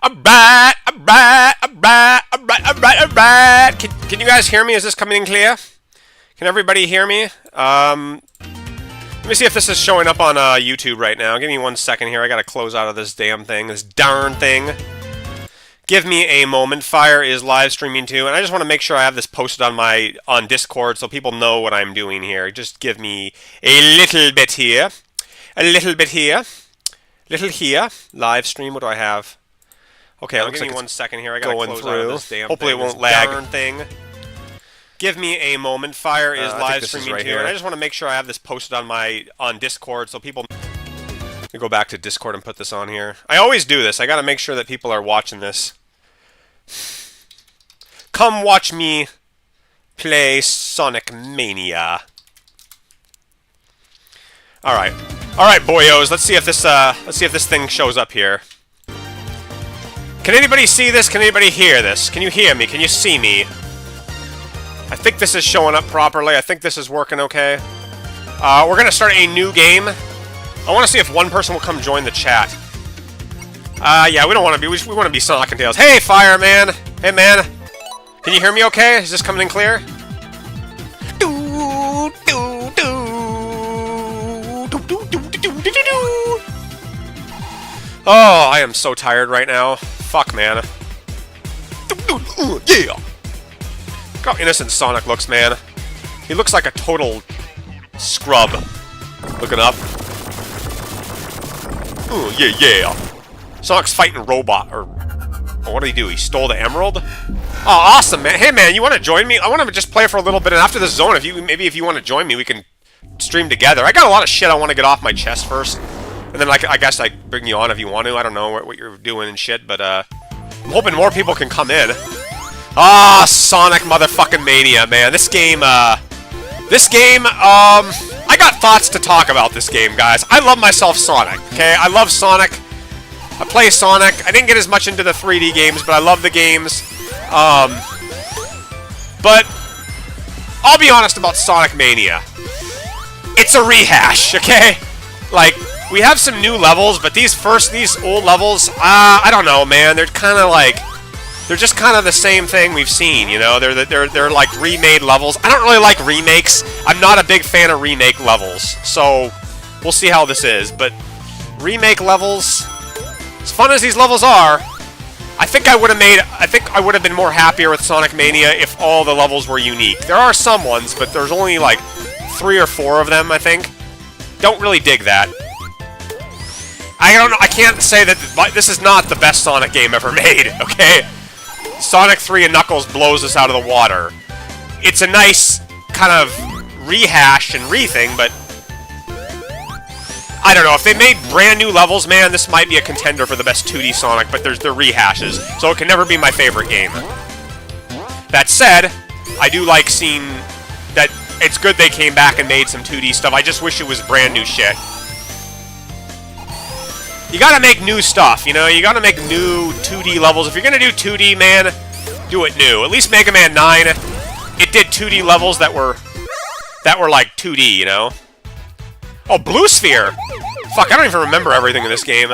Alright. Can you guys hear me? Is this coming in clear? Can everybody hear me? Let me see if this is showing up on YouTube right now. Give me 1 second here. I gotta close out of this damn thing, this darn thing. Give me a moment. Fire is live streaming too, and I just want to make sure I have this posted on Discord so people know what I'm doing here. Just give me a little bit here, a little bit here, little here. Live stream. What do I have? Okay, give me 1 second here. I gotta close out of this damn Hopefully thing, it won't lag. Darn thing. Give me a moment. Fire is live streaming right too, here. And I just want to make sure I have this posted on Discord so people. Let me go back to Discord and put this on here. I always do this. I gotta make sure that people are watching this. Come watch me play Sonic Mania. All right, boyos. Let's see if this thing shows up here. Can anybody see this? Can anybody hear this? Can you hear me? Can you see me? I think this is showing up properly. I think this is working okay. We're gonna start a new game. I want to see if one person will come join the chat. Yeah, we don't want to be. We want to be Sonic and Tails. Hey, Fireman. Hey, man. Can you hear me okay? Is this coming in clear? Oh, I am so tired right now. Fuck, man. Yeah. Look how innocent Sonic looks, man. He looks like a total scrub. Looking up. Ooh, yeah, yeah. Sonic's fighting robot, or what did he do? He stole the emerald? Oh, awesome, man. Hey, man, you want to join me? I want to just play for a little bit, and after this zone, maybe if you want to join me, we can stream together. I got a lot of shit I want to get off my chest first, and then I guess I bring you on if you want to. I don't know what you're doing and shit, but I'm hoping more people can come in. Ah, Sonic motherfucking Mania, man. This game, I got thoughts to talk about this game, guys. I love myself Sonic, okay? I love Sonic. I play Sonic. I didn't get as much into the 3D games, but I love the games. But I'll be honest about Sonic Mania. It's a rehash, okay? Like, we have some new levels, but these old levels, I don't know, man. They're kind of like, they're just kind of the same thing we've seen, you know? They're like remade levels. I don't really like remakes. I'm not a big fan of remake levels, so we'll see how this is. But remake levels, as fun as these levels are, I think I would have been more happier with Sonic Mania if all the levels were unique. There are some ones, but there's only like 3 or 4 of them, I think. Don't really dig that. I don't know. I can't say that this is not the best Sonic game ever made, okay? Sonic 3 and Knuckles blows us out of the water. It's a nice kind of rehash and re-thing, but I don't know. If they made brand new levels, man, this might be a contender for the best 2D Sonic, but they're rehashes, so it can never be my favorite game. That said, I do like seeing that it's good they came back and made some 2D stuff. I just wish it was brand new shit. You gotta make new stuff, you know? You gotta make new 2D levels. If you're gonna do 2D, man, do it new. At least Mega Man 9, it did 2D levels that were like 2D, you know? Oh, Blue Sphere! Fuck, I don't even remember everything in this game.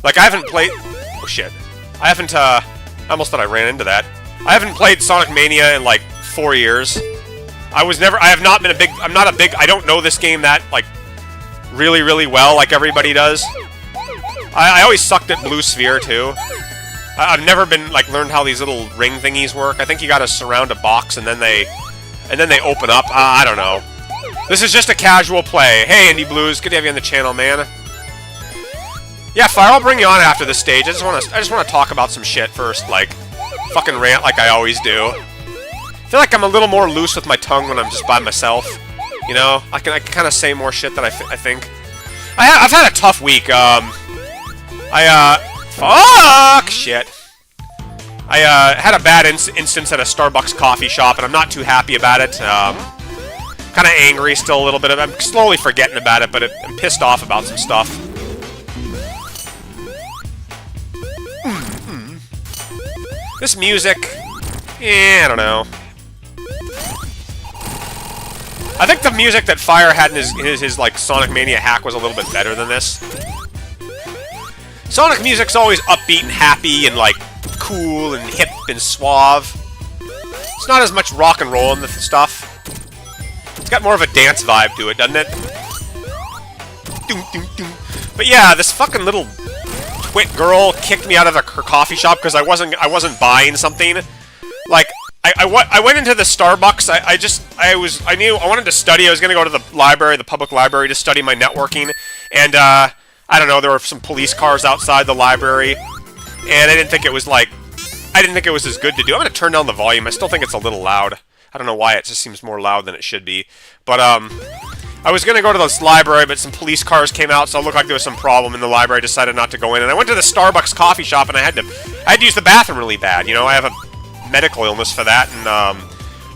Like, I haven't played... Oh, shit. I haven't, I almost thought I ran into that. I haven't played Sonic Mania in, like, 4 years. I have not been I don't know this game that, like, really, really well, like everybody does. I always sucked at Blue Sphere, too. I've never been, like, learned how these little ring thingies work. I think you gotta surround a box and then they open up. I don't know. This is just a casual play. Hey, Indie Blues, good to have you on the channel, man. Yeah, Fire, I'll bring you on after this stage. I just want to talk about some shit first, like, fucking rant like I always do. I feel like I'm a little more loose with my tongue when I'm just by myself. You know, I can kind of say more shit than I think. I've had a tough week. Fuck shit. I had a bad instance at a Starbucks coffee shop, and I'm not too happy about it. Kind of angry still a little bit. I'm slowly forgetting about it, but I'm pissed off about some stuff. This music, I don't know. I think the music that Fire had in his like Sonic Mania hack was a little bit better than this. Sonic music's always upbeat and happy and, like, cool and hip and suave. It's not as much rock and roll in the stuff. It's got more of a dance vibe to it, doesn't it? Doom, doom, doom. But yeah, this fucking little twit girl kicked me out of her coffee shop because I wasn't buying something. Like, I went into the Starbucks. I knew I wanted to study. I was going to go to the library, the public library, to study my networking. And, I don't know, there were some police cars outside the library. And I didn't think it was as good to do. I'm going to turn down the volume. I still think it's a little loud. I don't know why, it just seems more loud than it should be. But, I was going to go to this library, but some police cars came out, so it looked like there was some problem in the library. I decided not to go in. And I went to the Starbucks coffee shop, and I had to use the bathroom really bad. You know, I have a medical illness for that, and,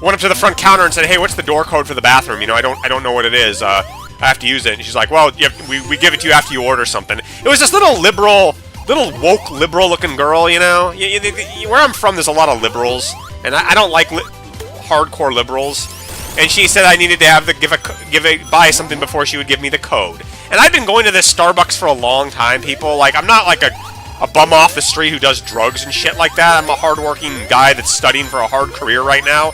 went up to the front counter and said, hey, what's the door code for the bathroom? You know, I don't know what it is. I have to use it. And she's like, well, we give it to you after you order something. It was this little woke liberal-looking girl, you know? Where I'm from, there's a lot of liberals, and I don't like hardcore liberals. And she said I needed to buy something before she would give me the code. And I've been going to this Starbucks for a long time, people. Like, I'm not like a bum off the street who does drugs and shit like that. I'm a hardworking guy that's studying for a hard career right now.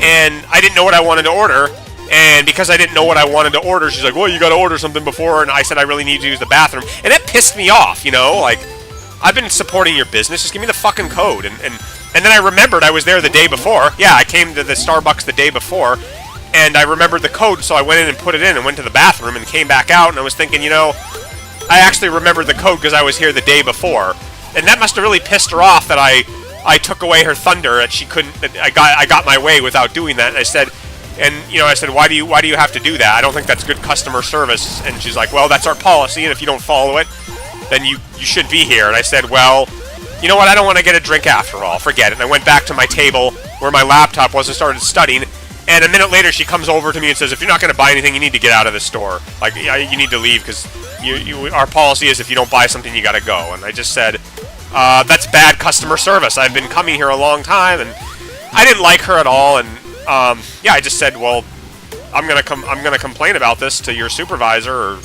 And I didn't know what I wanted to order. And because I didn't know what I wanted to order, she's like, well, you gotta order something before. And I said I really need to use the bathroom. And it pissed me off, you know? Like, I've been supporting your business. Just give me the fucking code. And then I remembered I was there the day before. Yeah, I came to the Starbucks the day before. And I remembered the code, so I went in and put it in and went to the bathroom and came back out. And I was thinking, you know, I actually remembered the code because I was here the day before. And that must have really pissed her off that I took away her thunder, that she couldn't, that I got my way without doing that. And I said, why do you have to do that? I don't think that's good customer service. And she's like, well, that's our policy, and if you don't follow it, then you should be here. And I said, well, you know what, I don't want to get a drink after all. Forget it. And I went back to my table where my laptop was and started studying. And a minute later, she comes over to me and says, if you're not going to buy anything, you need to get out of the store. Like, you need to leave, because our policy is if you don't buy something, you got to go. And I just said, that's bad customer service. I've been coming here a long time, and I didn't like her at all. And, yeah, I just said, well, I'm gonna complain about this to your supervisor, or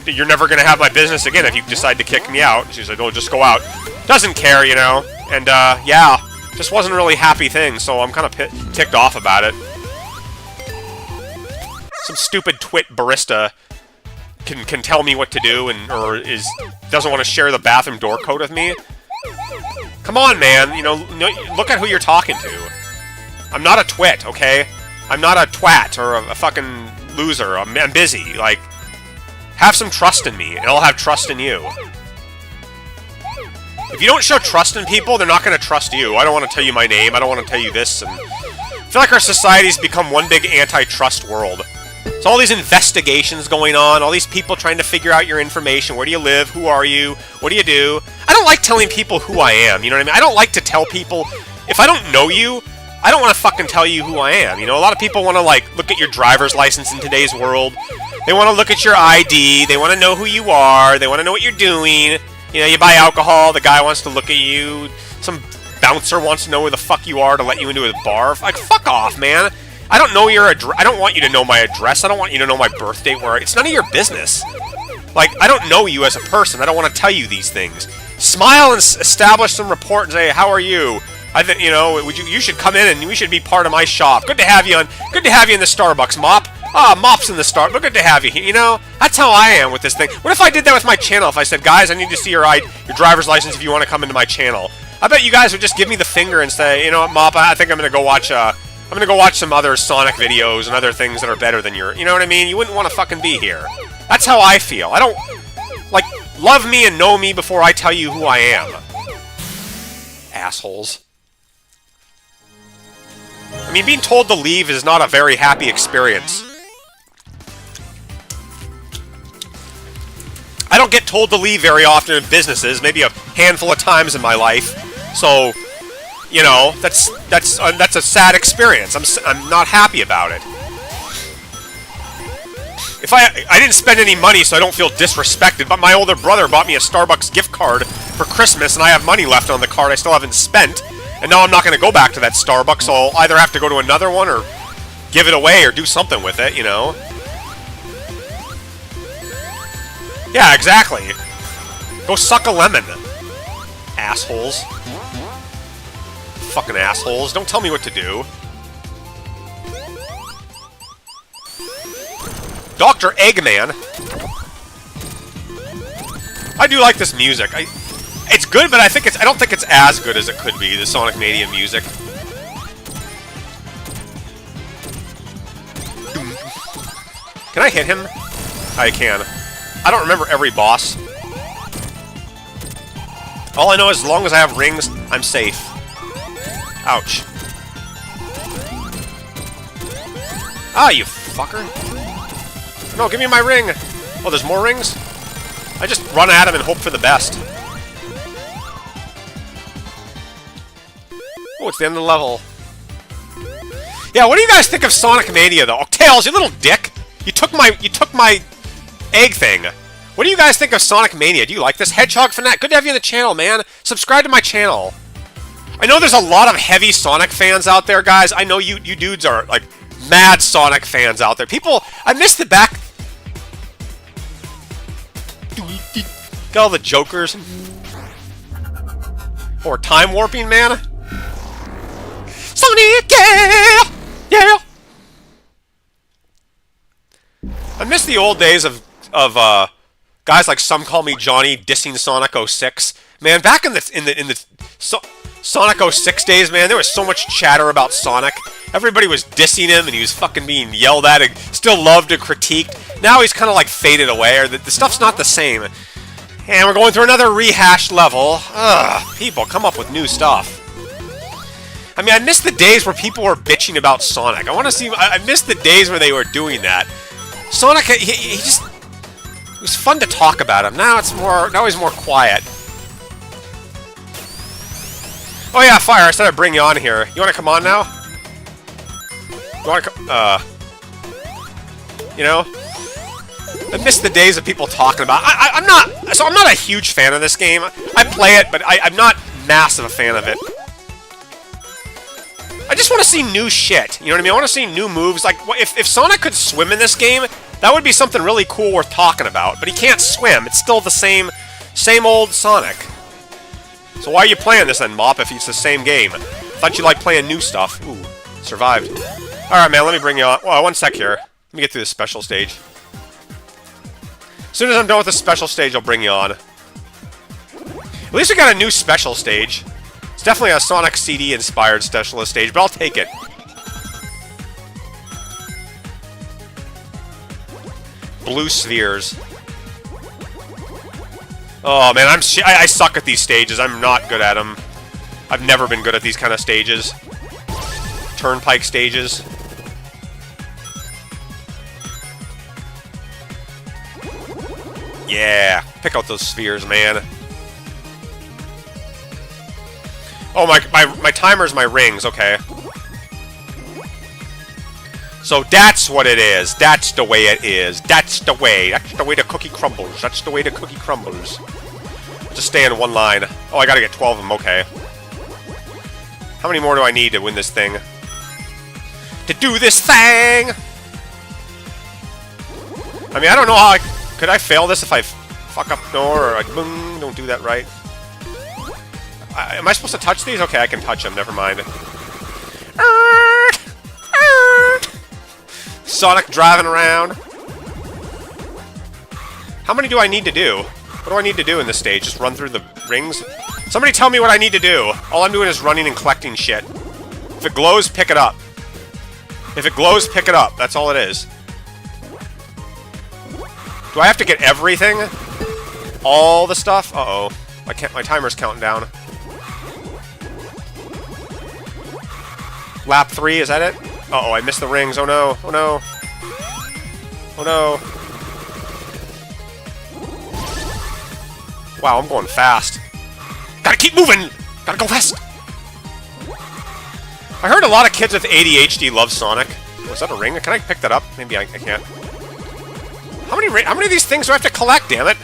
you're never going to have my business again if you decide to kick me out. And she said, oh, just go out. Doesn't care, you know. And, yeah. Just wasn't a really happy thing, so I'm kind of ticked off about it. Some stupid twit barista can tell me what to do, or doesn't want to share the bathroom door code with me. Come on, man. You know, look at who you're talking to. I'm not a twit, okay? I'm not a twat or a fucking loser. I'm busy. Like, have some trust in me, and I'll have trust in you. If you don't show trust in people, they're not going to trust you. I don't want to tell you my name. I don't want to tell you this. And I feel like our society's become one big antitrust world. So all these investigations going on, all these people trying to figure out your information. Where do you live? Who are you? What do you do? I don't like telling people who I am. You know what I mean? I don't like to tell people, if I don't know you, I don't want to fucking tell you who I am. You know, a lot of people want to, like, look at your driver's license in today's world. They want to look at your ID. They want to know who you are. They want to know what you're doing. You know, you buy alcohol, the guy wants to look at you, some bouncer wants to know where the fuck you are to let you into his bar. Like, fuck off, man. I don't know your address. I don't want you to know my address. I don't want you to know my birth date. It's none of your business. Like, I don't know you as a person. I don't want to tell you these things. Smile and establish some rapport and say, how are you? I think, you know, you should come in and we should be part of my shop. Good to have you in the Starbucks, Mop. Ah, Mop's in the Starbucks. Good to have you here. You know, that's how I am with this thing. What if I did that with my channel? If I said, guys, I need to see your driver's license if you want to come into my channel. I bet you guys would just give me the finger and say, you know what, Mop, I think I'm going to go watch some other Sonic videos and other things that are better than your, you know what I mean? You wouldn't want to fucking be here. That's how I feel. I don't, like, love me and know me before I tell you who I am. Assholes. I mean, being told to leave is not a very happy experience. I don't get told to leave very often in businesses, maybe a handful of times in my life. So, you know, that's a sad experience. I'm not happy about it. If I didn't spend any money, so I don't feel disrespected, but my older brother bought me a Starbucks gift card for Christmas, and I have money left on the card I still haven't spent, and now I'm not going to go back to that Starbucks, so I'll either have to go to another one or give it away or do something with it, you know? Yeah, exactly. Go suck a lemon. Assholes. Fucking assholes. Don't tell me what to do. Dr. Eggman. I do like this music. It's good, but I don't think it's as good as it could be, the Sonic Mania music. Can I hit him? I can. I don't remember every boss. All I know is as long as I have rings, I'm safe. Ouch. Ah, you fucker. No, give me my ring! Oh, there's more rings? I just run at him and hope for the best. Oh, it's the end of the level. Yeah, what do you guys think of Sonic Mania, though? Oh, Tails, you little dick! You took my egg thing. What do you guys think of Sonic Mania? Do you like this? Hedgehog Fanatic, good to have you on the channel, man. Subscribe to my channel. I know there's a lot of heavy Sonic fans out there, guys. I know you dudes are, like, mad Sonic fans out there. People, I missed the back... Got all the jokers. Or time warping, man. Sonic, yeah! Yeah! I miss the old days of guys like Some Call Me Johnny dissing Sonic 06. Man, back in the Sonic 06 days, man, there was so much chatter about Sonic. Everybody was dissing him, and he was fucking being yelled at and still loved and critiqued. Now he's kind of like faded away, or the stuff's not the same. And we're going through another rehashed level. Ugh, people, come up with new stuff. I mean, I miss the days where people were bitching about Sonic. I want to see... I miss the days where they were doing that. Sonic, he just... It was fun to talk about him. Now it's more... Now he's more quiet. Oh yeah, Fire, I said I'd bring you on here. You want to come on now? You want to come... You know? I miss the days of people talking about... I'm not a huge fan of this game. I play it, but I'm not massive a fan of it. I just want to see new shit. You know what I mean? I want to see new moves. Like, if Sonic could swim in this game, that would be something really cool worth talking about. But he can't swim. It's still the same old Sonic. So why are you playing this then, Mop, if it's the same game? Thought you liked playing new stuff. Ooh, survived. Alright, man, let me bring you on. Well, one sec here. Let me get through this special stage. As soon as I'm done with the special stage, I'll bring you on. At least we got a new special stage. It's definitely a Sonic CD-inspired specialist stage, but I'll take it. Blue spheres. Oh man, I suck at these stages. I'm not good at them. I've never been good at these kind of stages. Turnpike stages. Yeah, pick out those spheres, man. Oh, my timer's my rings, okay. So that's what it is. That's the way it is. That's the way. That's the way the cookie crumbles. That's the way the cookie crumbles. Just stay in one line. Oh, I gotta get 12 of them, okay. How many more do I need to win this thing? To do this thing! I mean, I don't know how could I fail this if I fuck up door or like, boom, don't do that right? Am I supposed to touch these? Okay, I can touch them. Never mind. Sonic driving around. How many do I need to do? What do I need to do in this stage? Just run through the rings? Somebody tell me what I need to do. All I'm doing is running and collecting shit. If it glows, pick it up. If it glows, pick it up. That's all it is. Do I have to get everything? All the stuff? Uh-oh. My timer's counting down. Lap 3, is that it? Uh-oh, I missed the rings. Oh no. Oh no. Oh no. Wow, I'm going fast. Gotta keep moving! Gotta go fast! I heard a lot of kids with ADHD love Sonic. Was that a ring? Can I pick that up? Maybe I can't. How many of these things do I have to collect, damn it?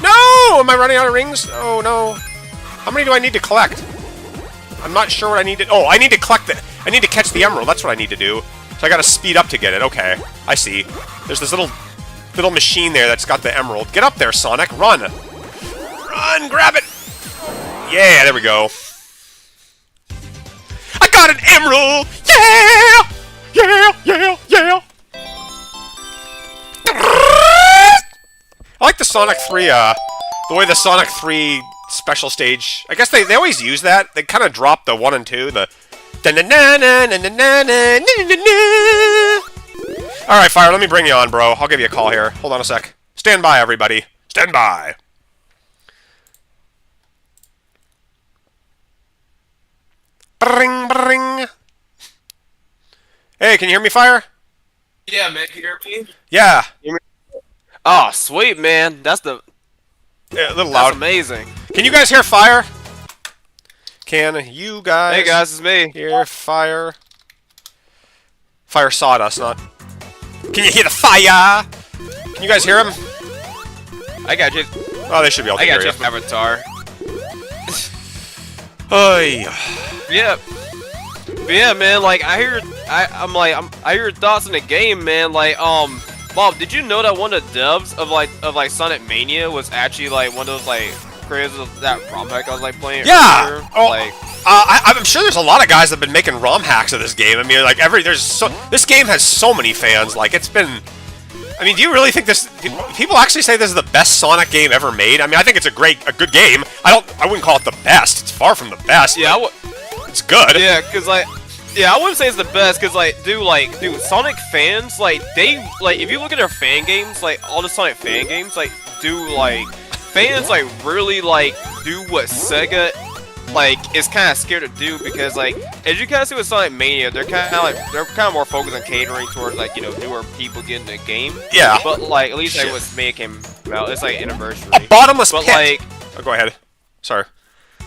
No! Am I running out of rings? Oh no. How many do I need to collect? I'm not sure what I need to... Oh, I need to collect the... I need to catch the emerald. That's what I need to do. So I gotta speed up to get it. Okay. I see. There's this little machine there that's got the emerald. Get up there, Sonic. Run. Run, grab it. Yeah, there we go. I got an emerald. Yeah, yeah, yeah, yeah. I like the Sonic 3, the way the Sonic 3 special stage... I guess they always use that. They kind of drop the 1 and 2, the... Alright, Fire, let me bring you on, bro. I'll give you a call here. Hold on a sec. Stand by, everybody. Stand by. Bring, bring. Hey, can you hear me, Fire? Yeah, man, can you hear me? Yeah. Oh, sweet, man. That's the... Yeah, a little loud. That's amazing. Can you guys hear Fire? Can you guys... Hey, guys, it's me. Hear Fire? Fire sawdust, not... Can you hear the fire? Can you guys hear him? I got you. Oh, they should be able to hear you. I got you, Avatar. Oy. Yeah. But yeah, man, like, I hear your thoughts on the game, man. Like, Bob, did you know that one of the devs of Sonic Mania was actually, like, one of those, like, creators of that ROM hack I was, like, playing Yeah! earlier? Oh, like, I'm sure there's a lot of guys that have been making ROM hacks of this game. I mean, like, this game has so many fans. Like, it's been... I mean, do you really think this... People actually say this is the best Sonic game ever made? I mean, I think it's a good game. I wouldn't call it the best. It's far from the best. Yeah, it's good. Yeah, because, like... Yeah, I wouldn't say it's the best, because, like, dude, Sonic fans, like, if you look at their fan games, like, all the Sonic fan games, like, fans, like, really, like, do what Sega, like, is kind of scared to do, because, like, as you kind of see with Sonic Mania, they're kind of more focused on catering towards, like, you know, newer people getting the game. Yeah. But, like, at least, like, when Mania came out, it's, like, anniversary. A bottomless pit! Like... Oh, go ahead. Sorry.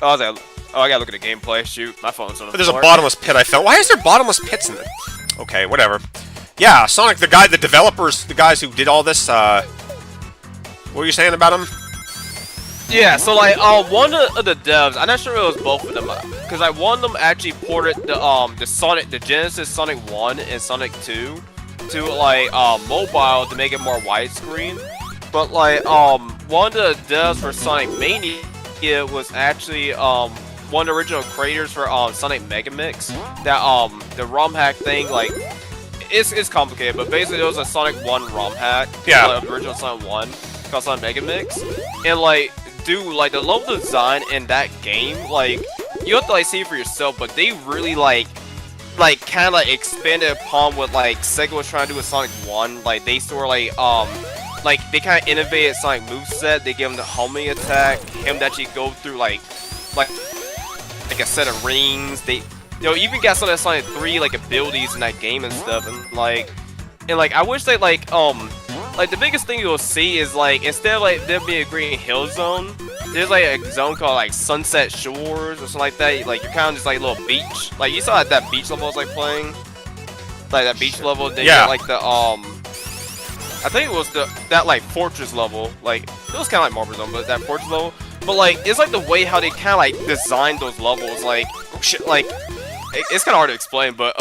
Oh, I was like... Oh, I gotta look at the gameplay. Shoot, my phone's on the There's floor. a bottomless pit I found. Why is there bottomless pits in it? Okay, whatever. Yeah, Sonic, the developers, the guys who did all this, what were you saying about them? Yeah, so, like, one of the devs, I'm not sure it was both of them, because, like, one of them actually ported the Genesis Sonic 1 and Sonic 2 to, like, mobile to make it more widescreen. But, like, one of the devs for Sonic Mania was actually, one of the original creators for Sonic Mega Mix. That the ROM hack thing, like, it's complicated, but basically it was a Sonic 1 ROM hack. Yeah. Like, original Sonic 1 called Sonic Mega Mix, and like, dude, like the level design in that game, like, you have to like see it for yourself, but they really like kind of like expanded upon what like Sega was trying to do with Sonic 1. Like they sort of like they kind of innovated Sonic moveset. They gave him the homing attack, him to actually go through like a set of rings. They, you know, even got some of Sonic 3 like abilities in that game and stuff. And like I wish they like the biggest thing you'll see is like instead of like there being a green hill zone, there's like a zone called like Sunset Shores or something like that. Like you're kind of just like a little beach. Like you saw that beach level I was like playing, like that beach level. Then yeah. You got, like the I think it was that like fortress level. Like it was kind of like Marble Zone, but that fortress level. But like it's like the way how they kind of like designed those levels. Like shit, like it's kind of hard to explain, but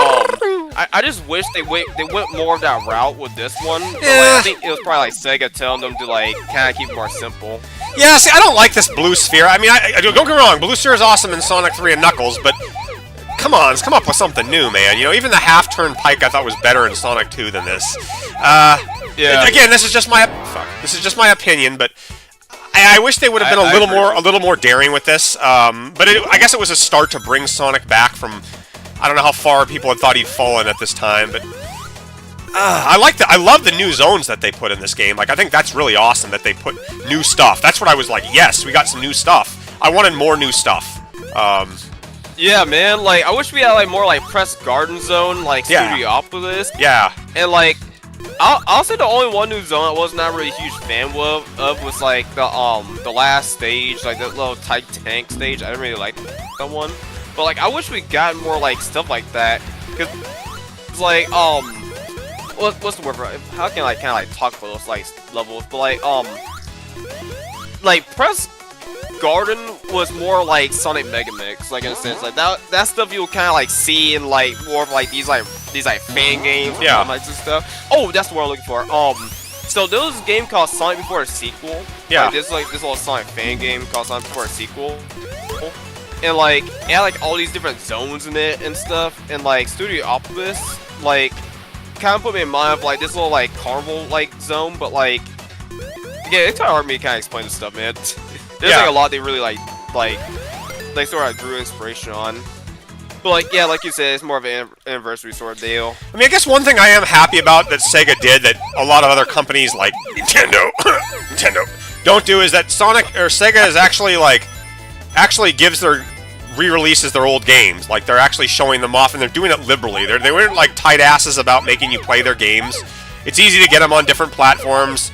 I just wish they went more of that route with this one. But, like, I think it was probably like Sega telling them to like kind of keep it more simple. Yeah, see, I don't like this blue sphere. I mean, don't get me wrong, blue sphere is awesome in Sonic 3 and Knuckles, but come on, let's come up with something new, man. You know, even the half-turn pike I thought was better in Sonic 2 than this. Yeah. Again, this is just my opinion, but I wish they would have been a little more daring with this. But I guess it was a start to bring Sonic back from. I don't know how far people had thought he'd fallen at this time, but I love the new zones that they put in this game. Like, I think that's really awesome that they put new stuff. That's what I was like, yes, we got some new stuff. I wanted more new stuff. Yeah, man. Like, I wish we had like more like Press Garden Zone, like Studiopolis. Yeah. And like, I'll say the only one new zone I was not really a huge fan of was like the last stage, like that little tight tank stage. I didn't really like that one. But like, I wish we got more like stuff like that, cause it's like what's the word for it? How can I kind of like talk about those like levels? But like Press Garden was more like Sonic Mega Mix, like in a sense, like that stuff you'll kind of like see in like more of like these fan games, yeah, and stuff. Oh, that's the word I'm looking for. So there was this game called Sonic Before a Sequel. Yeah. This little Sonic fan game called Sonic Before a Sequel. And like it had like all these different zones in it and stuff. And like Studio Optimus like kind of put me in mind of like this little like carnival like zone, but like yeah, it's kind of hard for me to kind of explain this stuff, man. There's like a lot they really like they sort of drew inspiration on. But like, yeah, like you said, it's more of an anniversary sort of deal. I mean, I guess one thing I am happy about that Sega did that a lot of other companies like Nintendo don't do is that Sega is actually gives their re-releases their old games. Like they're actually showing them off and they're doing it liberally. They weren't like tight asses about making you play their games. It's easy to get them on different platforms.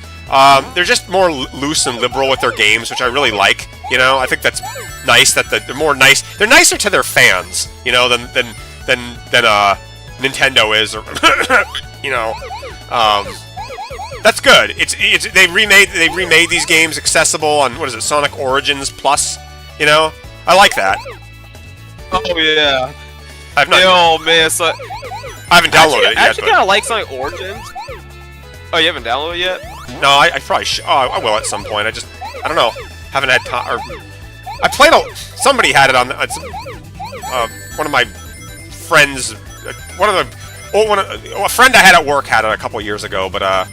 They're just more loose and liberal with their games, which I really like. You know, I think that's nice that they're more nice. They're nicer to their fans, you know, than Nintendo is, or you know. That's good. They remade these games accessible on what is it, Sonic Origins Plus? You know, I like that. Oh yeah. I've not. Oh man, so I haven't downloaded it yet. I actually kind of like Sonic Origins. Oh, you haven't downloaded it yet? No, I probably should. Oh, I will at some point. I don't know. Haven't had time. Or I played somebody had it on one of my friends. A friend I had at work had it a couple years ago, but I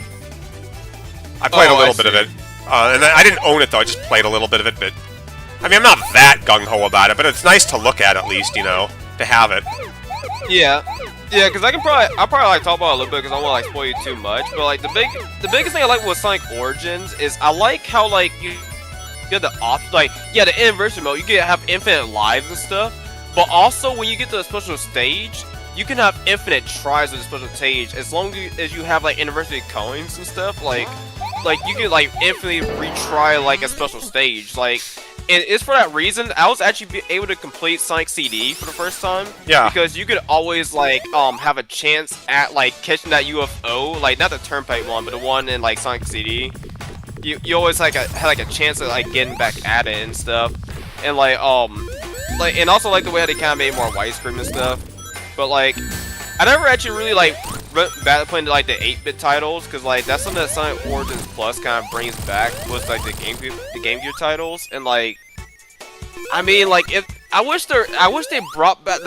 played a little bit of it. And I didn't own it though. I just played a little bit of it. But I mean, I'm not that gung ho about it. But it's nice to look at least, you know, to have it. Yeah. Yeah, because I'll probably like talk about it a little bit because I don't want to like spoil you too much. But like the biggest thing I like with Sonic Origins is I like how like you get the the anniversary mode, you can have infinite lives and stuff. But also when you get to a special stage, you can have infinite tries of the special stage as long as you have like anniversary coins and stuff. Like you can like infinitely retry like a special stage. Like, and it's for that reason I was actually able to complete Sonic CD for the first time. Yeah. Because you could always like have a chance at like catching that UFO, like not the Turnpike one, but the one in like Sonic CD. You always had like a chance at like getting back at it and stuff. And like and also like the way they kind of made more widescreen and stuff. But like I never actually really like went back to playing like the 8-bit titles, because like that's something that Sonic Origins Plus kind of brings back was like the Game Gear titles. And like I mean, like I wish they brought back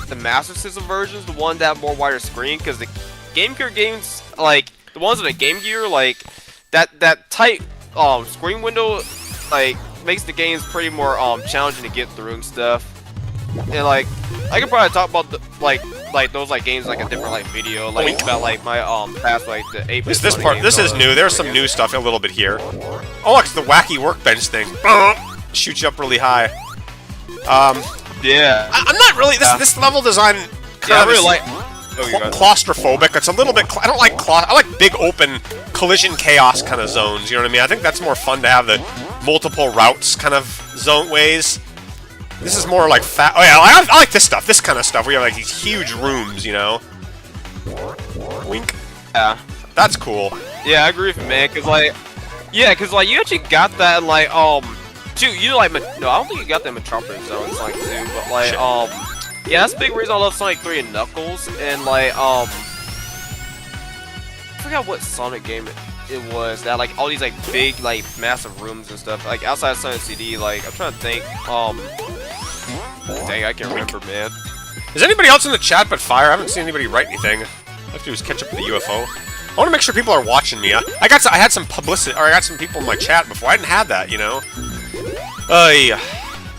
the Master System versions, the one that have more wider screen, because the Game Gear games, like the ones on the Game Gear, like that tight screen window like makes the games pretty more challenging to get through and stuff. And like I could probably talk about like those like games like a different like video like about like my past like the 8-bit. This is new. There's some new stuff a little bit here. Oh look, it's the wacky workbench thing. Shoots you up really high. Yeah. I'm not really this level design kind of really like claustrophobic. It's a little bit I don't like I like big open collision chaos kind of zones, you know what I mean? I think that's more fun to have the multiple routes kind of zone ways. This is more like oh yeah, I like this stuff, this kind of stuff where you have like these huge rooms, you know. Wink. Yeah. That's cool. Yeah, I agree with you, man, cause like you actually got that like shoot, you like no, I don't think you got that Metropolis zone in Sonic 2, but like yeah, that's a big reason I love Sonic 3 and Knuckles. And like I forgot what Sonic game it was that like all these like big like massive rooms and stuff like outside of Sonic CD. Like I'm trying to think. Dang, I can't remember, man. Is anybody else in the chat but Fire? I haven't seen anybody write anything. All I have to do is catch up with the UFO. I want to make sure people are watching me. I had some publicity, or I got some people in my chat before. I didn't have that, you know. Yeah.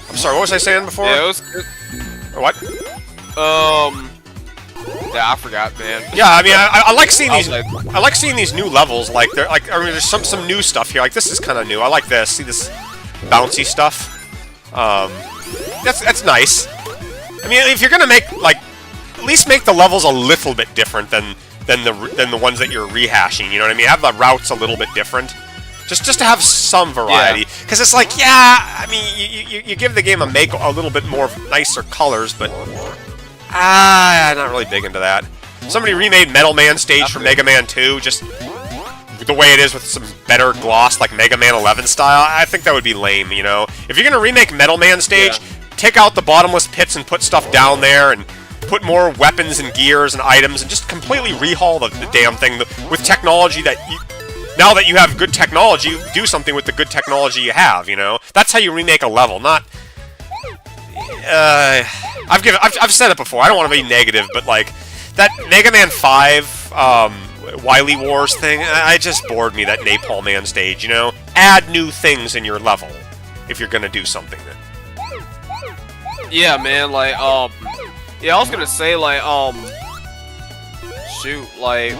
I'm sorry. What was I saying before? Yeah, Or what? Yeah, I forgot, man. Yeah, I mean, I like seeing these. I like seeing these new levels. Like, they're like, I mean, there's some new stuff here. Like, this is kind of new. I like this. See this bouncy stuff. That's nice. I mean, if you're gonna make like, at least make the levels a little bit different than the ones that you're rehashing. You know what I mean? Have the routes a little bit different. Just to have some variety, because it's like, yeah, I mean, you give the game a little bit more nicer colors, but I'm not really big into that. Somebody remade Metal Man stage from Mega Man 2, just the way it is with some better gloss, like Mega Man 11 style. I think that would be lame, you know. If you're gonna remake Metal Man stage, take out the bottomless pits and put stuff down there, and put more weapons and gears and items, and just completely rehaul the damn thing with technology that now that you have good technology, do something with the good technology you have, you know? That's how you remake a level, not... I've said it before, I don't want to be negative, but, like, that Mega Man 5, Wily Wars thing, it just bored me, that Napalm Man stage, you know? Add new things in your level, if you're gonna do something. Yeah, man, like, yeah, I was gonna say, like, shoot, like,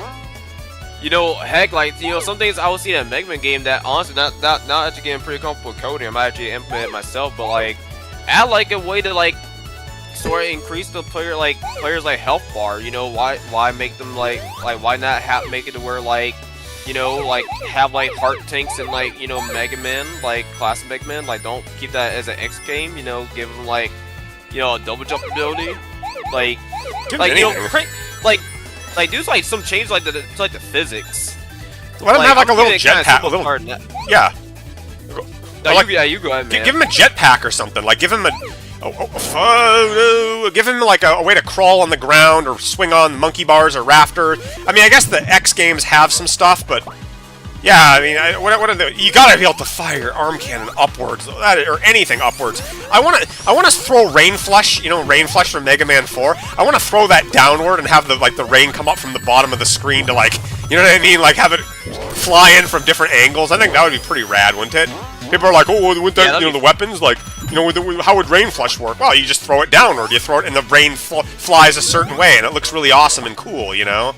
you know, heck, like, you know, some things I would see in a Mega Man game that, honestly, not actually getting pretty comfortable with coding, I'm actually implementing it myself, but, like, add, like, a way to, like, sort of increase the player's, like, health bar, you know, why make them, like, why not make it to where, like, you know, like, have, like, heart tanks and, like, you know, Mega Man, like, classic Mega Man, like, don't keep that as an X game, you know, give them, like, you know, a double jump ability, like, you know, like, do like some change, like, the physics. Let him have, like, a little jetpack, a little, yeah. No, like, you go ahead, man. Give him a jetpack or something, like, give him give him like a way to crawl on the ground or swing on monkey bars or rafter. I mean, I guess the X games have some stuff, but yeah, I mean, what are the? You gotta be able to fire your arm cannon upwards, or anything upwards. I wanna throw Rain Flush, you know, Rain Flush from Mega Man 4. I wanna throw that downward and have the rain come up from the bottom of the screen to, like, you know what I mean, like have it fly in from different angles. I think that would be pretty rad, wouldn't it? People are like, oh, with that, you know, the weapons, like, you know, how would Rain Flush work? Well, you just throw it downward, you throw it, and the rain flies a certain way, and it looks really awesome and cool, you know?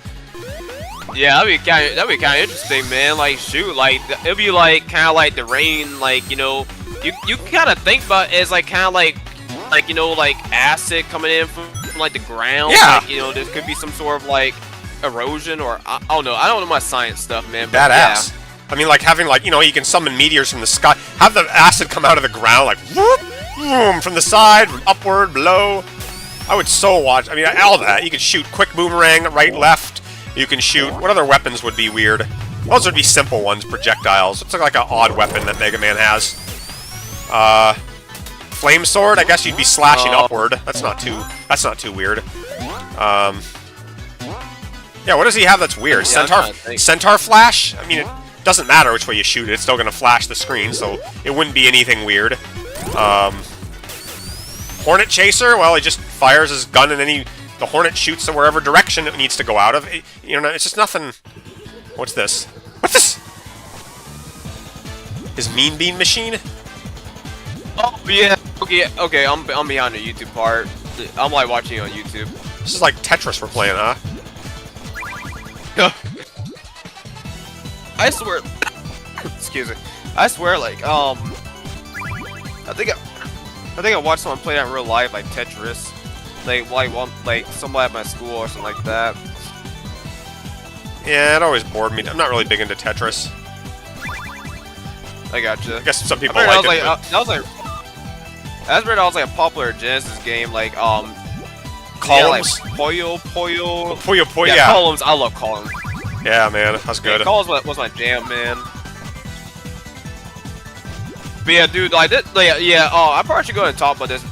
Yeah, that'd be kind of interesting, man. Like, shoot, like, it'd be like kind of like the rain, like, you know, you kind of think about it as like kind of like you know, like acid coming in from like the ground. Yeah. Like, you know, there could be some sort of like erosion, or I don't know my science stuff, man. But badass. Yeah. I mean, like having, like, you know, you can summon meteors from the sky, have the acid come out of the ground, like, whoop, boom, from the side, upward, below. I would so watch. I mean, all that. You could shoot quick boomerang, right, left. You can shoot. What other weapons would be weird? Those would be simple ones, projectiles. It's like an odd weapon that Mega Man has. Flame sword. I guess you'd be slashing upward. That's not too weird. Yeah. What does he have that's weird? Yeah, Centaur flash. I mean, it doesn't matter which way you shoot it. It's still gonna flash the screen, so it wouldn't be anything weird. Hornet chaser. Well, he just fires his gun and the Hornet shoots to wherever direction it needs to go out of. You know, it's just nothing. What's this? What's this? His Mean Bean machine? Oh yeah. Okay. I'm behind the YouTube part. I'm like watching it on YouTube. This is like Tetris we're playing, huh? I swear. Excuse me. I swear, like I think I watched someone play that in real life, like Tetris. Like somebody at my school or something like that. Yeah, it always bored me. I'm not really big into Tetris. I gotcha. I guess some people like it. That was like a popular Genesis game, like Columns? Yeah, like Puyo. Yeah. Columns. I love Columns. Yeah, man, that's good. Yeah, Columns was my jam, man. But yeah, dude, like this, yeah. Oh, I probably should go ahead and talk about this.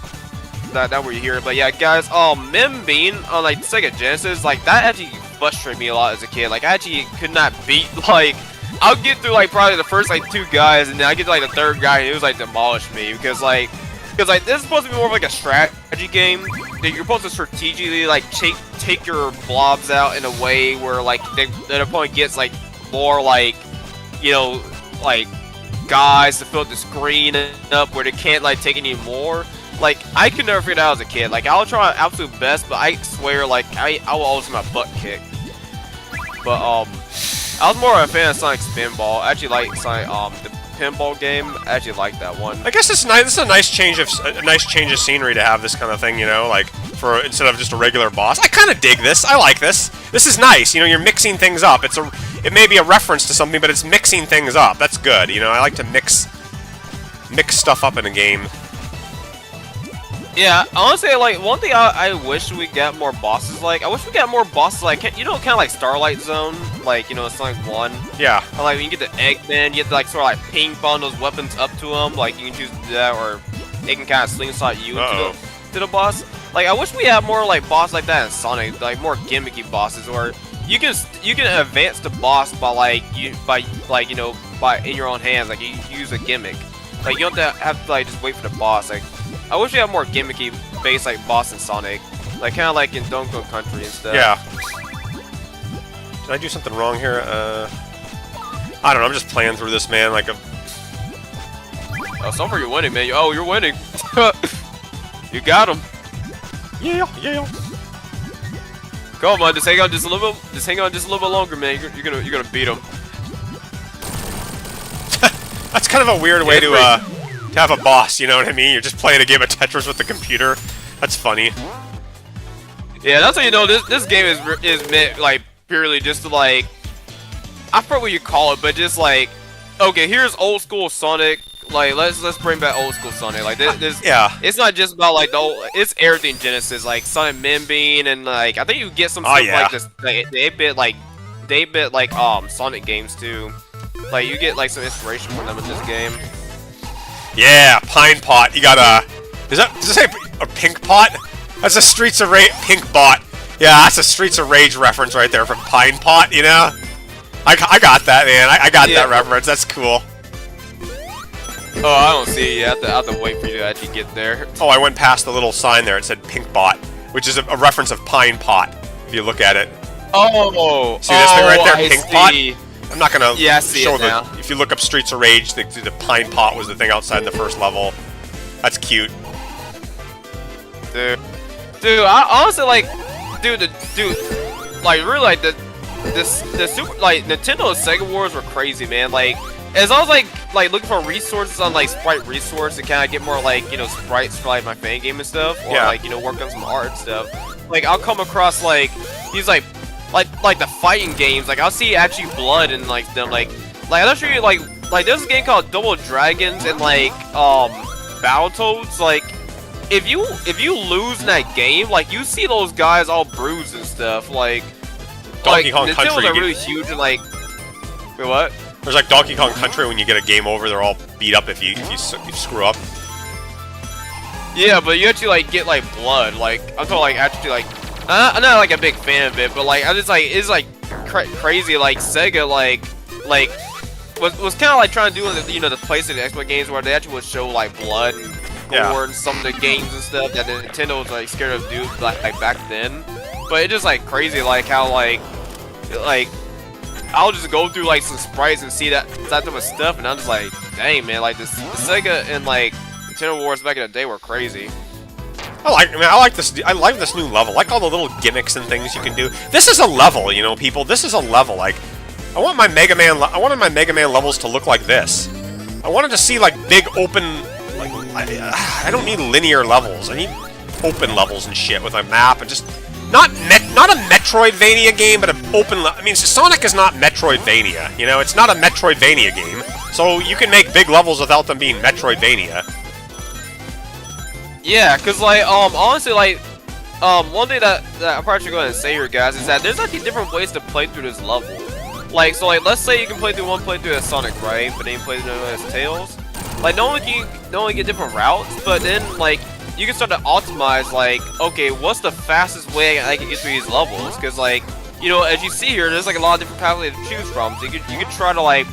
That where you hear it, but yeah, guys. Mim Bean on like Sega Genesis, like that actually frustrated me a lot as a kid. Like I actually could not beat, like, I'll get through like probably the first like 2 guys, and then I get to like the 3rd guy, and it was like demolish me because like this is supposed to be more of like a strategy game. That you're supposed to strategically like take your blobs out in a way where like the opponent gets like more like, you know, like guys to fill the screen up where they can't like take any more. Like, I could never figure it out as a kid. Like, I'll try my absolute best, but I swear, like, I will always get my butt kicked. But, I was more of a fan of Sonic Spinball. I actually like Sonic, the pinball game. I actually like that one. I guess it's nice. This is a nice change of scenery to have this kind of thing, you know, like, instead of just a regular boss. I kind of dig this. I like this. This is nice. You know, you're mixing things up. It may be a reference to something, but it's mixing things up. That's good. You know, I like to mix stuff up in a game. Yeah, honestly, like, one thing I wish we got more bosses like, I wish we got more bosses like, you know, kind of like Starlight Zone, like, you know, Sonic 1. Yeah. Or like, when you get the Eggman, you have to, like, sort of, like, ping pong those weapons up to them, like, you can choose to do that, or they can kind of slingshot you to the boss. Like, I wish we had more, like, bosses like that in Sonic, like, more gimmicky bosses, or you can advance the boss by by in your own hands. Like you use a gimmick. Like you don't have to like just wait for the boss. Like I wish we had more gimmicky based like boss in Sonic. Like kind of like in Donkey Kong Country and stuff. Yeah. Did I do something wrong here? I don't know. I'm just playing through this, man. Like a. Oh, so far you're winning, man. Oh, you're winning. You got him. Yeah, yeah. Come on, man. Just hang on just a little bit. Just hang on just a little bit longer, man. You're gonna beat him. That's kind of a weird way to have a boss. You know what I mean? You're just playing a game of Tetris with the computer. That's funny. Yeah, that's how you know this game is meant like purely just to like. I forget what you call it, but just like, okay, here's old school Sonic. Like let's bring back old school Sonic. Like this yeah. It's not just about like the old. It's everything Genesis, like Sonic Minbean, and like I think you get some stuff like this, like the 8-bit like Sonic games too. Like you get like some inspiration from them in this game. Yeah, Pine Pot. You got a. Does it say a pink pot? That's a Streets of Rage pink bot. Yeah, that's a Streets of Rage reference right there from Pine Pot. You know. I got that, man. I got that reference. That's cool. Oh, I don't see it. I have to wait for you to actually get there. Oh, I went past the little sign there. It said Pink Bot, which is a reference of Pine Pot, if you look at it. Oh! See this thing right there? Pink Pot? I'm not going to show it now. If you look up Streets of Rage, the Pine Pot was the thing outside in the first level. That's cute. Dude, I honestly like... Like, really, like, the Super... Like, Nintendo and Sega Wars were crazy, man. Like... As I was like looking for resources on like Sprite Resource to kind of get more like, you know, sprites for like my fan game and stuff, or like, you know, work on some art and stuff. Like I'll come across like these like the fighting games. Like I'll see actually blood in like them. Like I'll show you like there's a game called Double Dragons and like Battletoads. Like if you lose in that game, like you see those guys all bruised and stuff. Like Donkey Kong Nintendo's Country are really huge and like wait, what? There's like Donkey Kong Country when you get a game over, they're all beat up if you screw up. Yeah, but you actually like get like blood. Like I'm talking like actually like I'm not like a big fan of it, but like I just like it's like crazy. Like Sega like was kind of like trying to do the, you know, the PlayStation Xbox games where they actually would show like blood and gore in some of the games and stuff that Nintendo was like scared of do like back then. But it's just like crazy like how like I'll just go through like some sprites and see that type of stuff, and I'm just like, dang man, like the Sega and like Nintendo Wars back in the day were crazy. I like this. I like this new level. I like all the little gimmicks and things you can do. This is a level, you know, people. This is a level. Like, I wanted my Mega Man levels to look like this. I wanted to see like big open. Like, I don't need linear levels. I need open levels and shit with a map and just. Not a Metroidvania game, but an open... I mean, Sonic is not Metroidvania, you know? It's not a Metroidvania game, so you can make big levels without them being Metroidvania. Yeah, because, like, honestly, like, one thing that I'm probably going to say here, guys, is that there's actually different ways to play through this level. Like, so, like, let's say you can play through one playthrough as Sonic, right? But then you play through as Tails. Like, not only get different routes, but then, like... You can start to optimize, like, okay, what's the fastest way I can get through these levels? Because, like, you know, as you see here, there's, like, a lot of different pathways to choose from. So you could try to, like,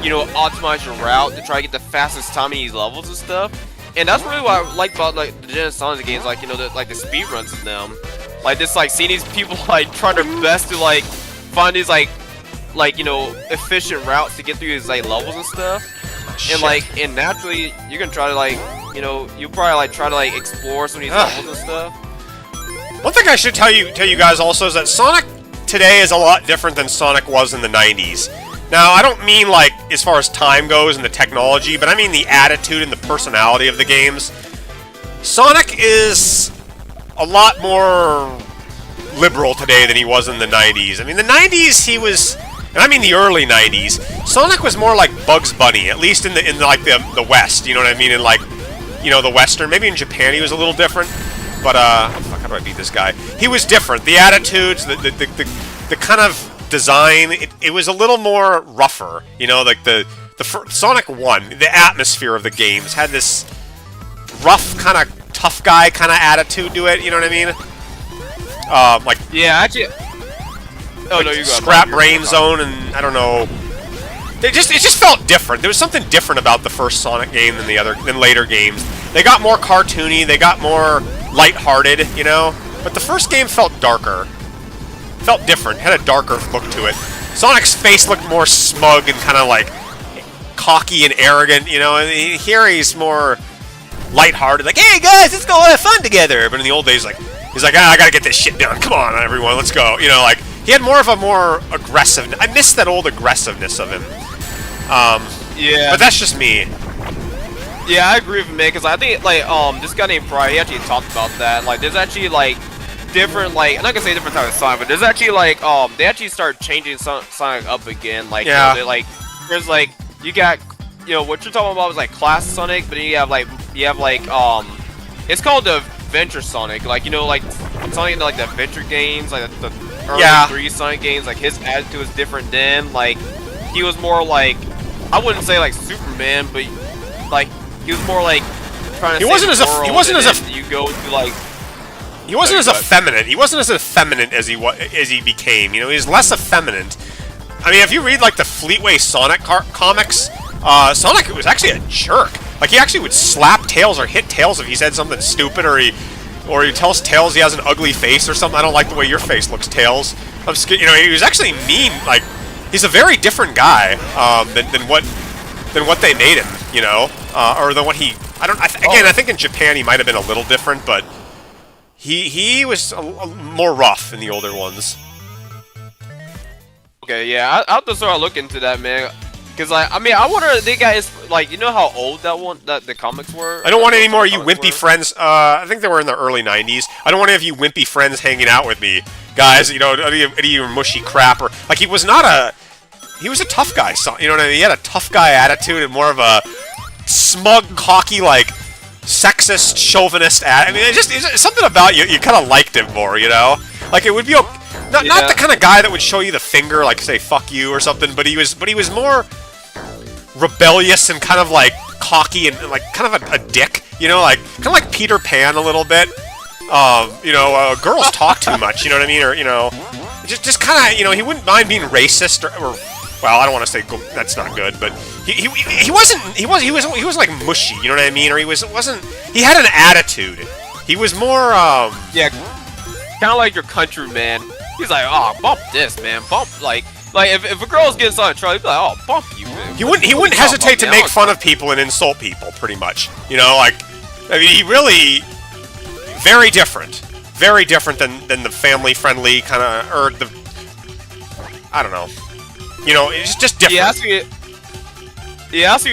you know, optimize your route to try to get the fastest time in these levels and stuff. And that's really what I like about, like, the Genesis Sonic games, like, you know, like, the speed runs of them. Like, just, like, seeing these people, like, try their best to, like, find these, like, you know, efficient routes to get through these, like, levels and stuff. And, like, and naturally, you're gonna try to, like, you know, you probably like try to like explore some of these levels and stuff. One thing I should tell you guys also is that Sonic today is a lot different than Sonic was in the 90s. Now, I don't mean like as far as time goes and the technology, but I mean the attitude and the personality of the games. Sonic is a lot more liberal today than he was in the 90s. I mean, the 90s he was, and I mean the early 90s. Sonic was more like Bugs Bunny, at least in like the West. You know what I mean? In like, you know, the Western. Maybe in Japan he was a little different, but fuck, how do I beat this guy? He was different. The attitudes, the kind of design, it was a little more rougher. You know, like the Sonic 1, the atmosphere of the games had this rough kind of tough guy kind of attitude to it. You know what I mean? Like yeah, actually, Oh like no, you got Scrap Brain Zone, and I don't know. It just felt different. There was something different about the first Sonic game than later games. They got more cartoony, they got more lighthearted, you know. But the first game felt darker, felt different, had a darker look to it. Sonic's face looked more smug and kind of like cocky and arrogant, you know. And here he's more lighthearted, like, "Hey guys, let's go have fun together." But in the old days, like he's like, "I gotta get this shit done. Come on, everyone, let's go." You know, like he had more of a more aggressive. I miss that old aggressiveness of him. Yeah. But that's just me. Yeah, I agree with you, man, because I think, like, this guy named Pryor, he actually talked about that. Like, there's actually, like, different, like, I'm not gonna say different types of Sonic, but there's actually, like, they actually start changing Sonic up again. Like, yeah. You know, like, there's, like, you got, you know, what you're talking about is, like, Class Sonic, but then you have, like, it's called the Adventure Sonic. Like, you know, like, Sonic, like, the adventure games, like, the early 3 Sonic games, like, his attitude was different then. Like, he was more, like, I wouldn't say, like, Superman, but, like, he was more like trying to. He wasn't as you go to like. He wasn't as effeminate. He wasn't as effeminate as he became. You know, he was less effeminate. I mean, if you read like the Fleetway Sonic comics, Sonic was actually a jerk. Like he actually would slap Tails or hit Tails if he said something stupid, or he tells Tails he has an ugly face or something. I don't like the way your face looks, Tails. You know, he was actually mean. Like he's a very different guy than what they made him. You know. Or than what he, I think in Japan he might have been a little different, but he was more rough in the older ones. Okay, yeah, I'll have to sort of look into that, man. Cause like, I mean, I wonder if they guys like, you know how old that the comics were. I don't want any more of you wimpy friends. I think they were in the early '90s. I don't want any of you wimpy friends hanging out with me, guys. You know, any of your mushy crap or like he was a tough guy. So, you know what I mean? He had a tough guy attitude and more of a smug, cocky, like, sexist, chauvinist I mean, it's something about you kind of liked him more, you know? Like, it would be... Not the kind of guy that would show you the finger, like, say, fuck you or something, but he was more rebellious and kind of, like, cocky and, like, kind of a dick, you know? Like, kind of like Peter Pan a little bit. You know, girls talk too much, you know what I mean? Or, you know, just kind of, you know, he wouldn't mind being racist or well, I don't want to say that's not good, but he was like mushy, you know what I mean? Or he had an attitude. He was more yeah, kind of like your countryman. He's like, "Oh, bump this, man, bump like if a girl's getting something in trouble, he'd be like, "Oh, bump you." Man. He wouldn't hesitate to make fun of people and insult people, pretty much. You know, like I mean, he really very different than the family-friendly kind of or the I don't know. You know, it's just different. I see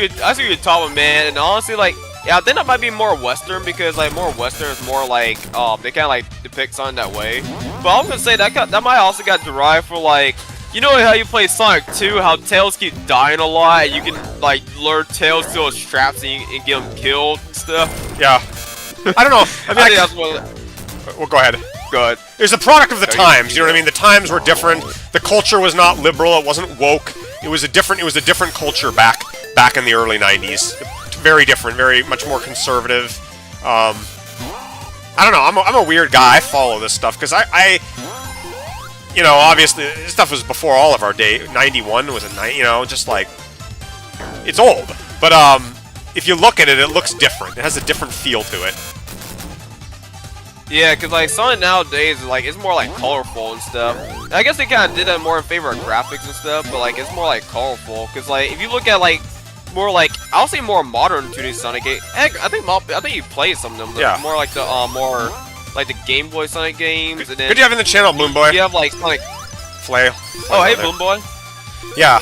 what you're talking, man. And honestly, like, yeah, I think that might be more Western because, like, more Western is more like, they kind of like depict something that way. But I'm gonna say that might also got derived from like, you know how you play Sonic 2, how Tails keep dying a lot, and you can like lure Tails to those traps and get him killed and stuff. Yeah. I don't know. I mean, I think that's what. Well, go ahead. Good. It was a product of the times, you know what I mean? The times were different. The culture was not liberal. It wasn't woke. It was a different culture back in the early '90s. Very different. Very much more conservative. I don't know. I'm a weird guy. I follow this stuff because I you know, obviously this stuff was before all of our day. '91 was you know, just like it's old. But if you look at it, it looks different. It has a different feel to it. Yeah, cause like Sonic nowadays, like it's more like colorful and stuff. And I guess they kind of did that more in favor of graphics and stuff, but like it's more like colorful. Cause like if you look at like more like I'll say more modern 2D Sonic game. Heck, I think you played some of them. Yeah. More like the more like the Game Boy Sonic games. And then good you have in the channel, Bloom Boy. You have like Sonic Flail. Oh, hey, Bloom Boy. Yeah,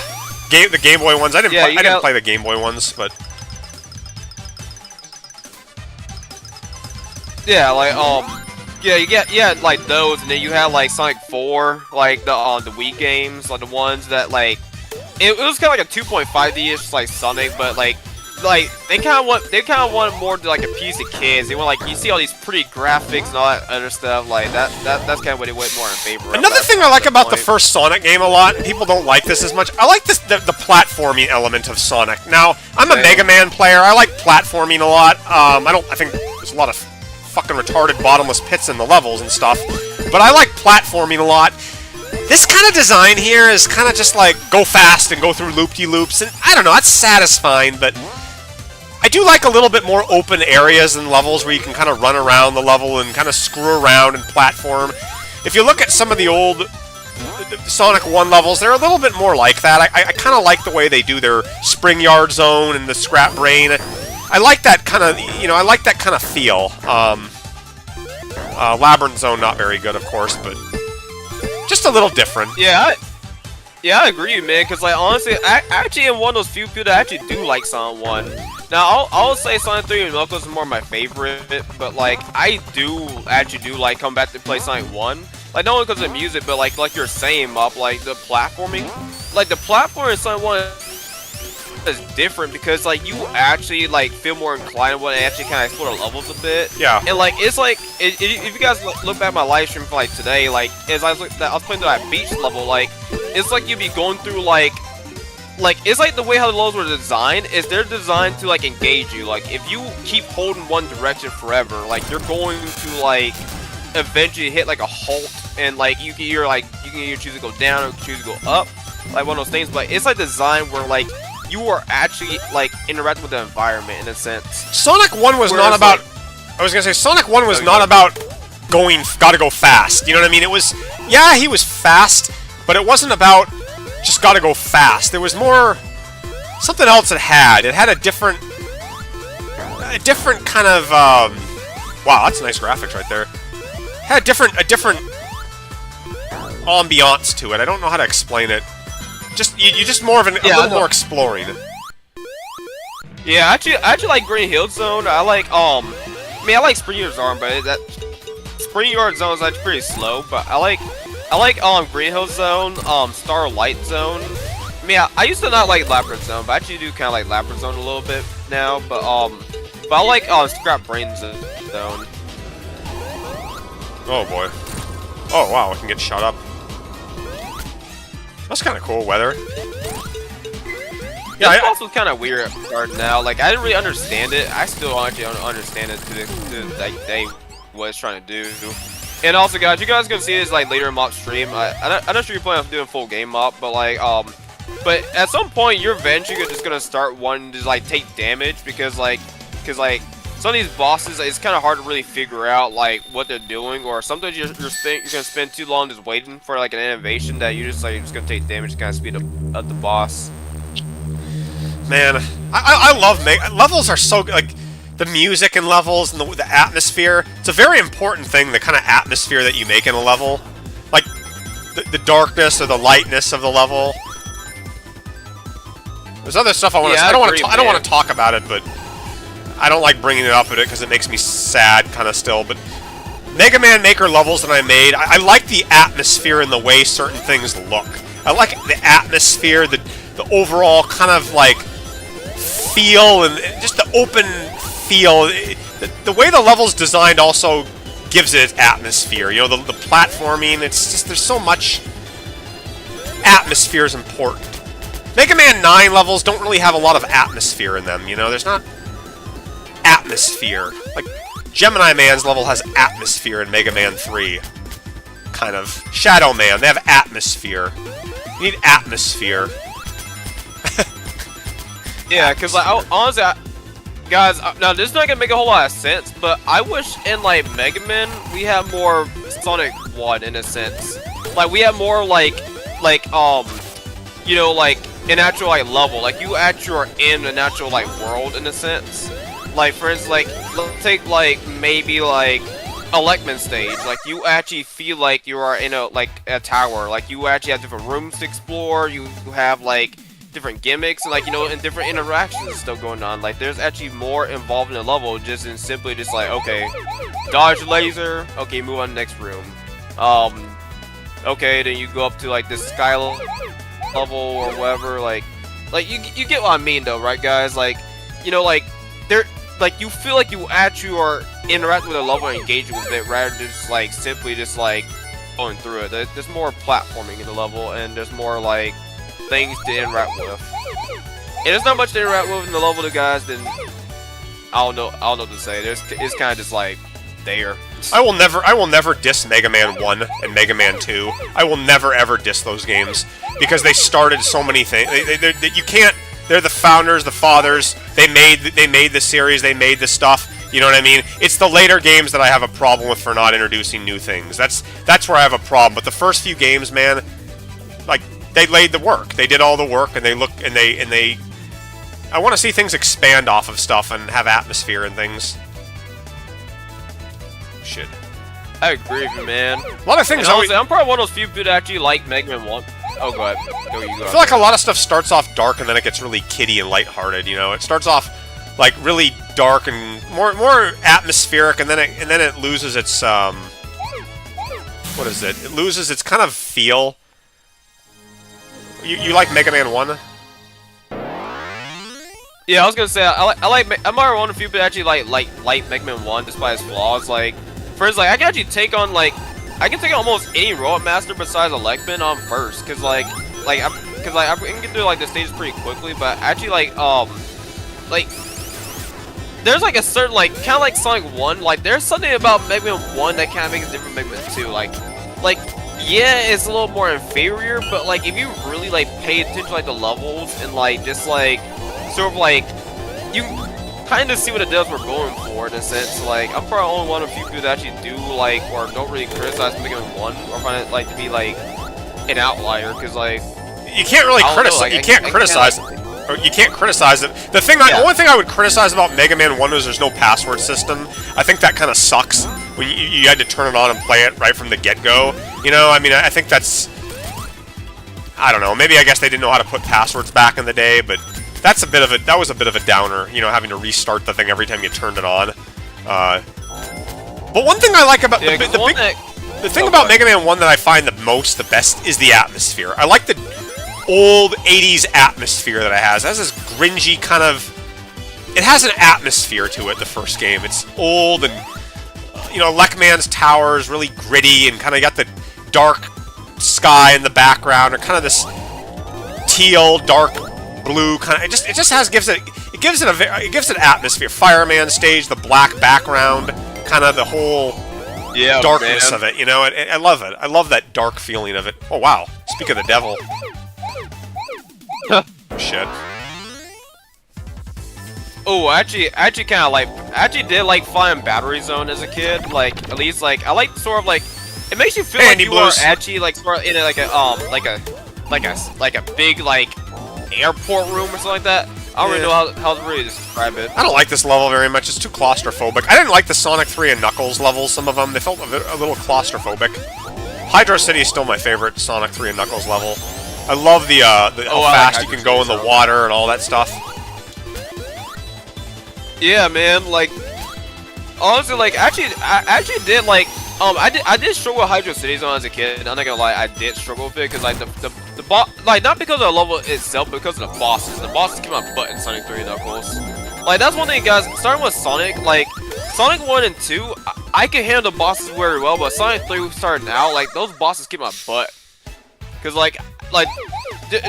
the Game Boy ones. I didn't play the Game Boy ones, but. Yeah, like yeah, you get like those, and then you have like Sonic 4, like the Wii games, like the ones that like it was kind of like a 2.5D-ish like Sonic, but like they kind of want more to like appease the kids. They want like you see all these pretty graphics and all that other stuff like that's kind of what they went more in favor of. Another thing I like about the first Sonic game a lot, and people don't like this as much. I like the platforming element of Sonic. Now I'm a Mega Man player. I like platforming a lot. I think there's a lot of fucking retarded bottomless pits in the levels and stuff, but I like platforming a lot. This kind of design here is kind of just like go fast and go through loop-de-loops, and I don't know, that's satisfying, but I do like a little bit more open areas and levels where you can kind of run around the level and kind of screw around and platform. If you look at some of the old Sonic 1 levels, they're a little bit more like that. I kind of like the way they do their Spring Yard Zone and the Scrap Brain. I like that kind of, you know, I like that kind of feel. Labyrinth Zone, not very good, of course, but just a little different. Yeah, I agree, man. Cause like honestly, I actually am one of those few people that actually do like Sonic 1. Now I'll say Sonic 3 and Knuckles is more my favorite, but like I actually do like come back to play Sonic 1. Like not only because of the music, but like you're saying, Mop, like the platforming, like the platforming in Sonic 1 is different because like you actually like feel more inclined when I actually kind of explore the levels a bit. Yeah. And like it's like if you guys look back at my live stream for like today, like as I was playing through that beach level, like it's like you'd be going through like it's like the way how the levels were designed is they're designed to like engage you. Like if you keep holding one direction forever, like you're going to like eventually hit like a halt, and like you can either choose to go down or choose to go up, like one of those things. But it's like designed where like you are actually like interacting with the environment in a sense. Sonic 1 was not about. I was gonna say Sonic 1 was not about gotta go fast. You know what I mean? It was, yeah, he was fast, but it wasn't about just gotta go fast. There was more something else it had. It had a different kind of wow, that's nice graphics right there. It had a different ambiance to it. I don't know how to explain it. Just you just more of a little more exploring. Yeah, I actually like Green Hill Zone. I like I mean I like Spring Yard Zone, but that Spring Yard Zone is actually pretty slow. But I like Green Hill Zone, Starlight Zone. I mean I used to not like Labyrinth Zone, but I actually do kind of like Labyrinth Zone a little bit now. But I like Scrap Brain Zone. Oh boy. Oh wow, I can get shot up. That's kind of cool weather. Yeah, this boss was kind of weird at first now. Like, I didn't really understand it. I still actually don't understand it to like they was trying to do. And also, guys, you guys can see this like later in Mop stream. I'm not sure you're planning on doing a full game Mop, but like but at some point you're eventually just gonna start wanting to like take damage because some of these bosses, it's kind of hard to really figure out like what they're doing, or sometimes you're gonna spend too long just waiting for like an innovation that you're just gonna take damage to kind of speed up the boss. Man, I love levels are so good. Like the music in levels and the atmosphere. It's a very important thing. The kind of atmosphere that you make in a level, like the darkness or the lightness of the level. There's other stuff I want to. I don't want to talk about it, but. I don't like bringing it up with it because it makes me sad kind of still, but Mega Man Maker levels that I made, I like the atmosphere and the way certain things look. I like the atmosphere, the overall kind of like feel and just the open feel. The way the level's designed also gives it its atmosphere. You know, the platforming, it's just, there's so much. Atmosphere is important. Mega Man 9 levels don't really have a lot of atmosphere in them, you know, there's not atmosphere. Like, Gemini Man's level has atmosphere in Mega Man 3. Kind of. Shadow Man, they have atmosphere. You need atmosphere. Yeah, because, like, honestly, guys, now this is not gonna make a whole lot of sense, but I wish in, like, Mega Man, we have more Sonic 1 in a sense. Like, we have more, you know, like, an actual, like, level. Like, you actually are in an actual, like, world in a sense. Like, for instance, like, let's take, like, maybe, like, a Lekman stage. Like, you actually feel like you are in a tower. Like, you actually have different rooms to explore. You have, like, different gimmicks and, like, you know, and different interactions still going on. Like, there's actually more involved in the level just in simply just, like, okay, dodge laser. Okay, move on to the next room. Okay, then you go up to, like, this sky level or whatever. Like, you get what I mean, though, right, guys? Like, you know, like, like, you feel like you actually are interacting with a level and engaging with it rather than just, like, simply just, like, going through it. There's more platforming in the level, and there's more, like, things to interact with. And there's not much to interact with in the level, guys, then I don't know what to say. It's kind of just, like, there. I will never diss Mega Man 1 and Mega Man 2. I will never ever diss those games because they started so many things. You can't. They're the founders, the fathers. They made the series. They made the stuff. You know what I mean? It's the later games that I have a problem with for not introducing new things. That's where I have a problem. But the first few games, man, like they laid the work. They did all the work, and they look and they. I want to see things expand off of stuff and have atmosphere and things. Shit. I agree with you, man. A lot of things. Honestly, I'm probably one of those few people that actually like Mega Man 1. Oh, go ahead. Go, you go. I feel like a lot of stuff starts off dark and then it gets really kiddie and lighthearted. You know, it starts off like really dark and more atmospheric, and then it loses its what is it? It loses its kind of feel. You like Mega Man 1? Yeah, I was gonna say I'm probably one of the few people that actually like Mega Man 1 despite its flaws. Like, for instance, like I can actually take on I can take on almost any robot master besides Electman on first, cause I can get through like the stages pretty quickly. But actually like there's like a certain kind of like Sonic 1. Like there's something about Mega Man 1 that kind of makes it different from Mega Man 2. Like yeah, it's a little more inferior, but like if you really like pay attention to like the levels and like just like sort of like you kind of see what it does we're going for in a sense. Like I'm probably only one of the few people that actually do like or don't really criticize Mega Man 1 or find it like to be like an outlier, because like you can't really criticize. You can't criticize. Or you can't criticize it. The only thing I would criticize about Mega Man 1 is there's no password system. I think that kind of sucks when you had to turn it on and play it right from the get-go. You know, I mean, I think that's... I don't know. Maybe I guess they didn't know how to put passwords back in the day, but that was a bit of a downer, you know, having to restart the thing every time you turned it on. But one thing I like about... the thing about Mega Man 1 that I find the best is the atmosphere. I like the old 80s atmosphere that it has. It has this gringy kind of... It has an atmosphere to it, the first game. It's old and, you know, Leckman's tower is really gritty and kind of got the dark sky in the background, or kind of this teal, dark blue kind of... It just gives it atmosphere. Fireman stage, the black background, kind of the whole darkness of it, you know? I love it. I love that dark feeling of it. Oh, wow. Speak of the devil. Shit. Oh, I actually did like flying Battery Zone as a kid. Like, at least like I like sort of like it makes you feel like you are actually like sort of in like a big like airport room or something like that. I don't really know how to really describe it. I don't like this level very much. It's too claustrophobic. I didn't like the Sonic 3 and Knuckles levels. Some of them they felt a little claustrophobic. Hydro City is still my favorite Sonic 3 and Knuckles level. I love the how fast you can go in the water and all that stuff. Yeah, man. Like, honestly, like, I actually did like, I did struggle with Hydro City Zone as a kid. I'm not gonna lie, I did struggle with it because like the boss, like not because of the level itself, but because of the bosses. The bosses came out butt in Sonic 3 and Knuckles. Like that's one thing, guys. Starting with Sonic, like Sonic 1 and 2, I can handle the bosses very well, but Sonic 3 starting out, like those bosses came out butt. Cause like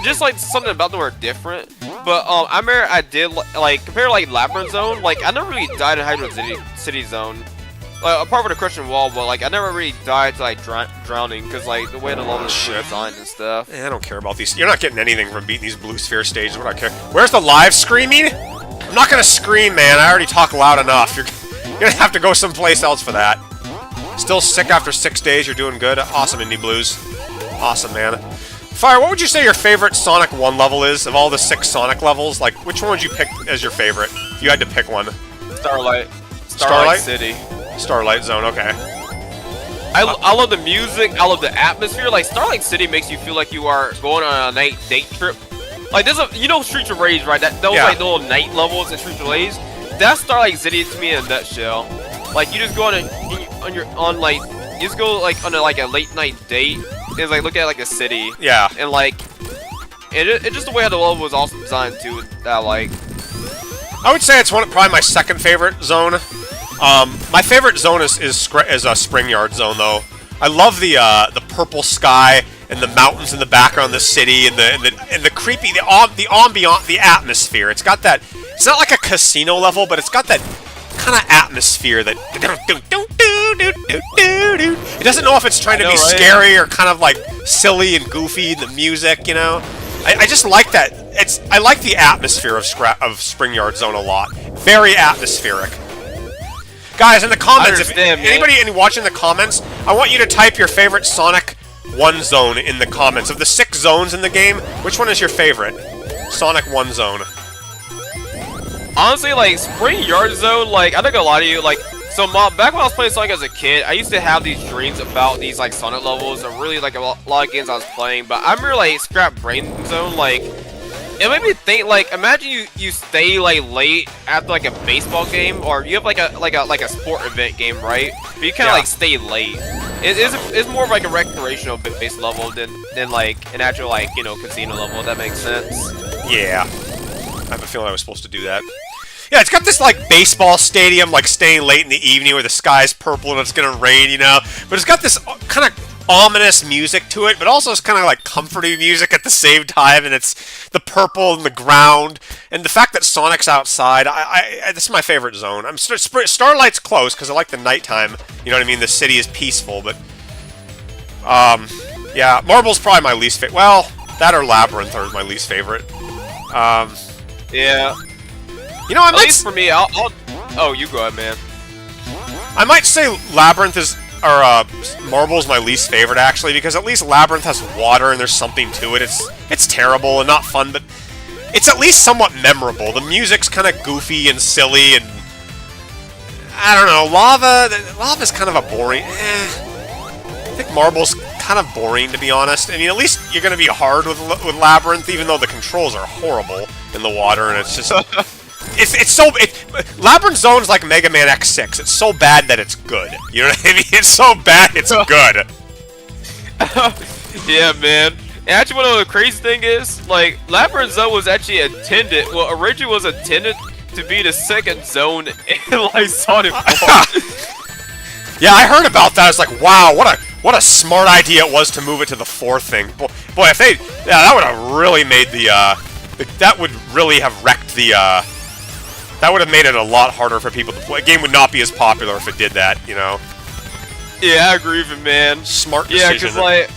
just like something about them were different. But I remember I did like compared to like Labyrinth Zone, like I never really died in Hydro City Zone. Like apart from the Christian Wall, but like I never really died to like drowning, because like the way the level is designed and stuff. I don't care about these. You're not getting anything from beating these Blue Sphere stages. What do I care? Where's the live screaming? I'm not gonna scream, man. I already talk loud enough. You're gonna have to go someplace else for that. Still sick after 6 days. You're doing good. Awesome, Indie Blues. Awesome, man. Fire, what would you say your favorite Sonic 1 level is? Of all the 6 Sonic levels, like, which one would you pick as your favorite? If you had to pick one. Starlight City. Starlight Zone, okay. I love the music, I love the atmosphere. Like, Starlight City makes you feel like you are going on a night date trip. Like, there's a, you know Streets of Rage, right? Those like little night levels in Streets of Rage. That's Starlight City to me in a nutshell. Like, you just go you just go like on a late night date. Is like look at like a city, and like it just the way how the level was also designed too. That like, I would say it's probably my second favorite zone. My favorite zone is a Spring Yard Zone though. I love the purple sky and the mountains in the background, the city, and the creepy the atmosphere. It's got that. It's not like a casino level, but it's got that kind of atmosphere that it doesn't know if it's trying to be scary or kind of like silly and goofy. The music, you know, I just like that. I like the atmosphere of Spring Yard Zone a lot. Very atmospheric. Guys, in the comments, if anybody watching the comments, I want you to type your favorite Sonic 1 zone in the comments. Of the 6 zones in the game, which one is your favorite? Sonic 1 zone. Honestly, like, Spring Yard Zone, like, I think a lot of you, like, so back when I was playing Sonic as a kid, I used to have these dreams about these, like, Sonic levels, and really, like, a lot of games I was playing, but I remember, like, Scrap Brain Zone, like, it made me think, like, imagine you stay, like, late after, like, a baseball game, or you have, like a sport event game, right? But you kind of, like, stay late. It's more of, like, a recreational based level than, like, an actual, like, you know, casino level, if that makes sense. Yeah. I have a feeling I was supposed to do that. Yeah, it's got this, like, baseball stadium, like, staying late in the evening where the sky's purple and it's gonna rain, you know? But it's got this kind of ominous music to it, but also it's kind of, like, comforting music at the same time, and it's the purple and the ground, and the fact that Sonic's outside, this is my favorite zone. Starlight's close, because I like the nighttime, you know what I mean? The city is peaceful, but, yeah, Marble's probably my least favorite. Well, that or Labyrinth are my least favorite. Yeah. You know, at least for me, oh, you go ahead, man. I might say Labyrinth Marble's my least favorite, actually, because at least Labyrinth has water and there's something to it. It's terrible and not fun, but it's at least somewhat memorable. The music's kind of goofy and silly, and I don't know, Lava's kind of a boring, I think Marble's kind of boring, to be honest. I mean, at least you're going to be hard with Labyrinth, even though the controls are horrible in the water, and it's just... Labyrinth Zone's like Mega Man X6. It's so bad that it's good. You know what I mean? It's so bad, it's good. Yeah, man. And actually, one of the crazy thing is, like, Labyrinth Zone was actually intended, well, originally was intended to be the second zone in, like, Sonic 4. Yeah, I heard about that. I was like, wow, what a smart idea it was to move it to the 4th thing. Boy, if they, yeah, that would have really made that would really have wrecked the, that would have made it a lot harder for people to play. The game would not be as popular if it did that, you know? Yeah, I agree with you, man. Smart decision. Yeah,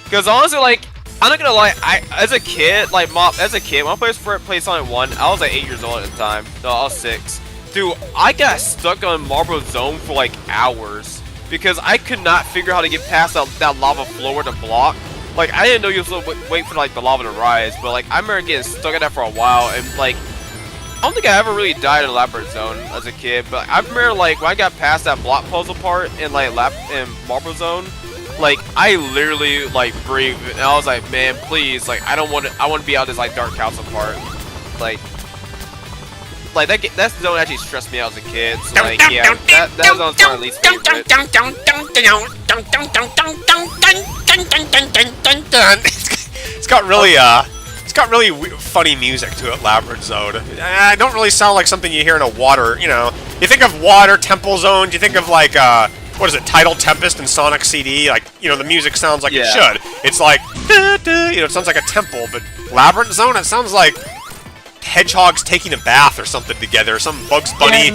because honestly, like, I'm not gonna lie, as a kid, when I first played Sonic 1, I was like 8 years old at the time. No, I was 6. Dude, I got stuck on Marble Zone for like hours because I could not figure out how to get past that lava floor to block. Like, I didn't know you was supposed to wait for like the lava to rise, but like I remember getting stuck at that for a while, and like I don't think I ever really died in Labyrinth Zone as a kid, but I remember like when I got past that block puzzle part in like in Marble Zone, like I literally like breathed, and I was like, man, please, like I want to be out this like dark castle part, like that zone actually stressed me out as a kid. So like, yeah, that zone's my least favorite. It's got really funny music to it, Labyrinth Zone. It don't really sound like something you hear in a water, you know. You think of water, Temple Zone, you think of like, what is it, Tidal Tempest in Sonic CD? Like, you know, the music sounds like it should. It's like, you know, it sounds like a temple, but Labyrinth Zone, it sounds like hedgehogs taking a bath or something together. Some Bugs Bunny,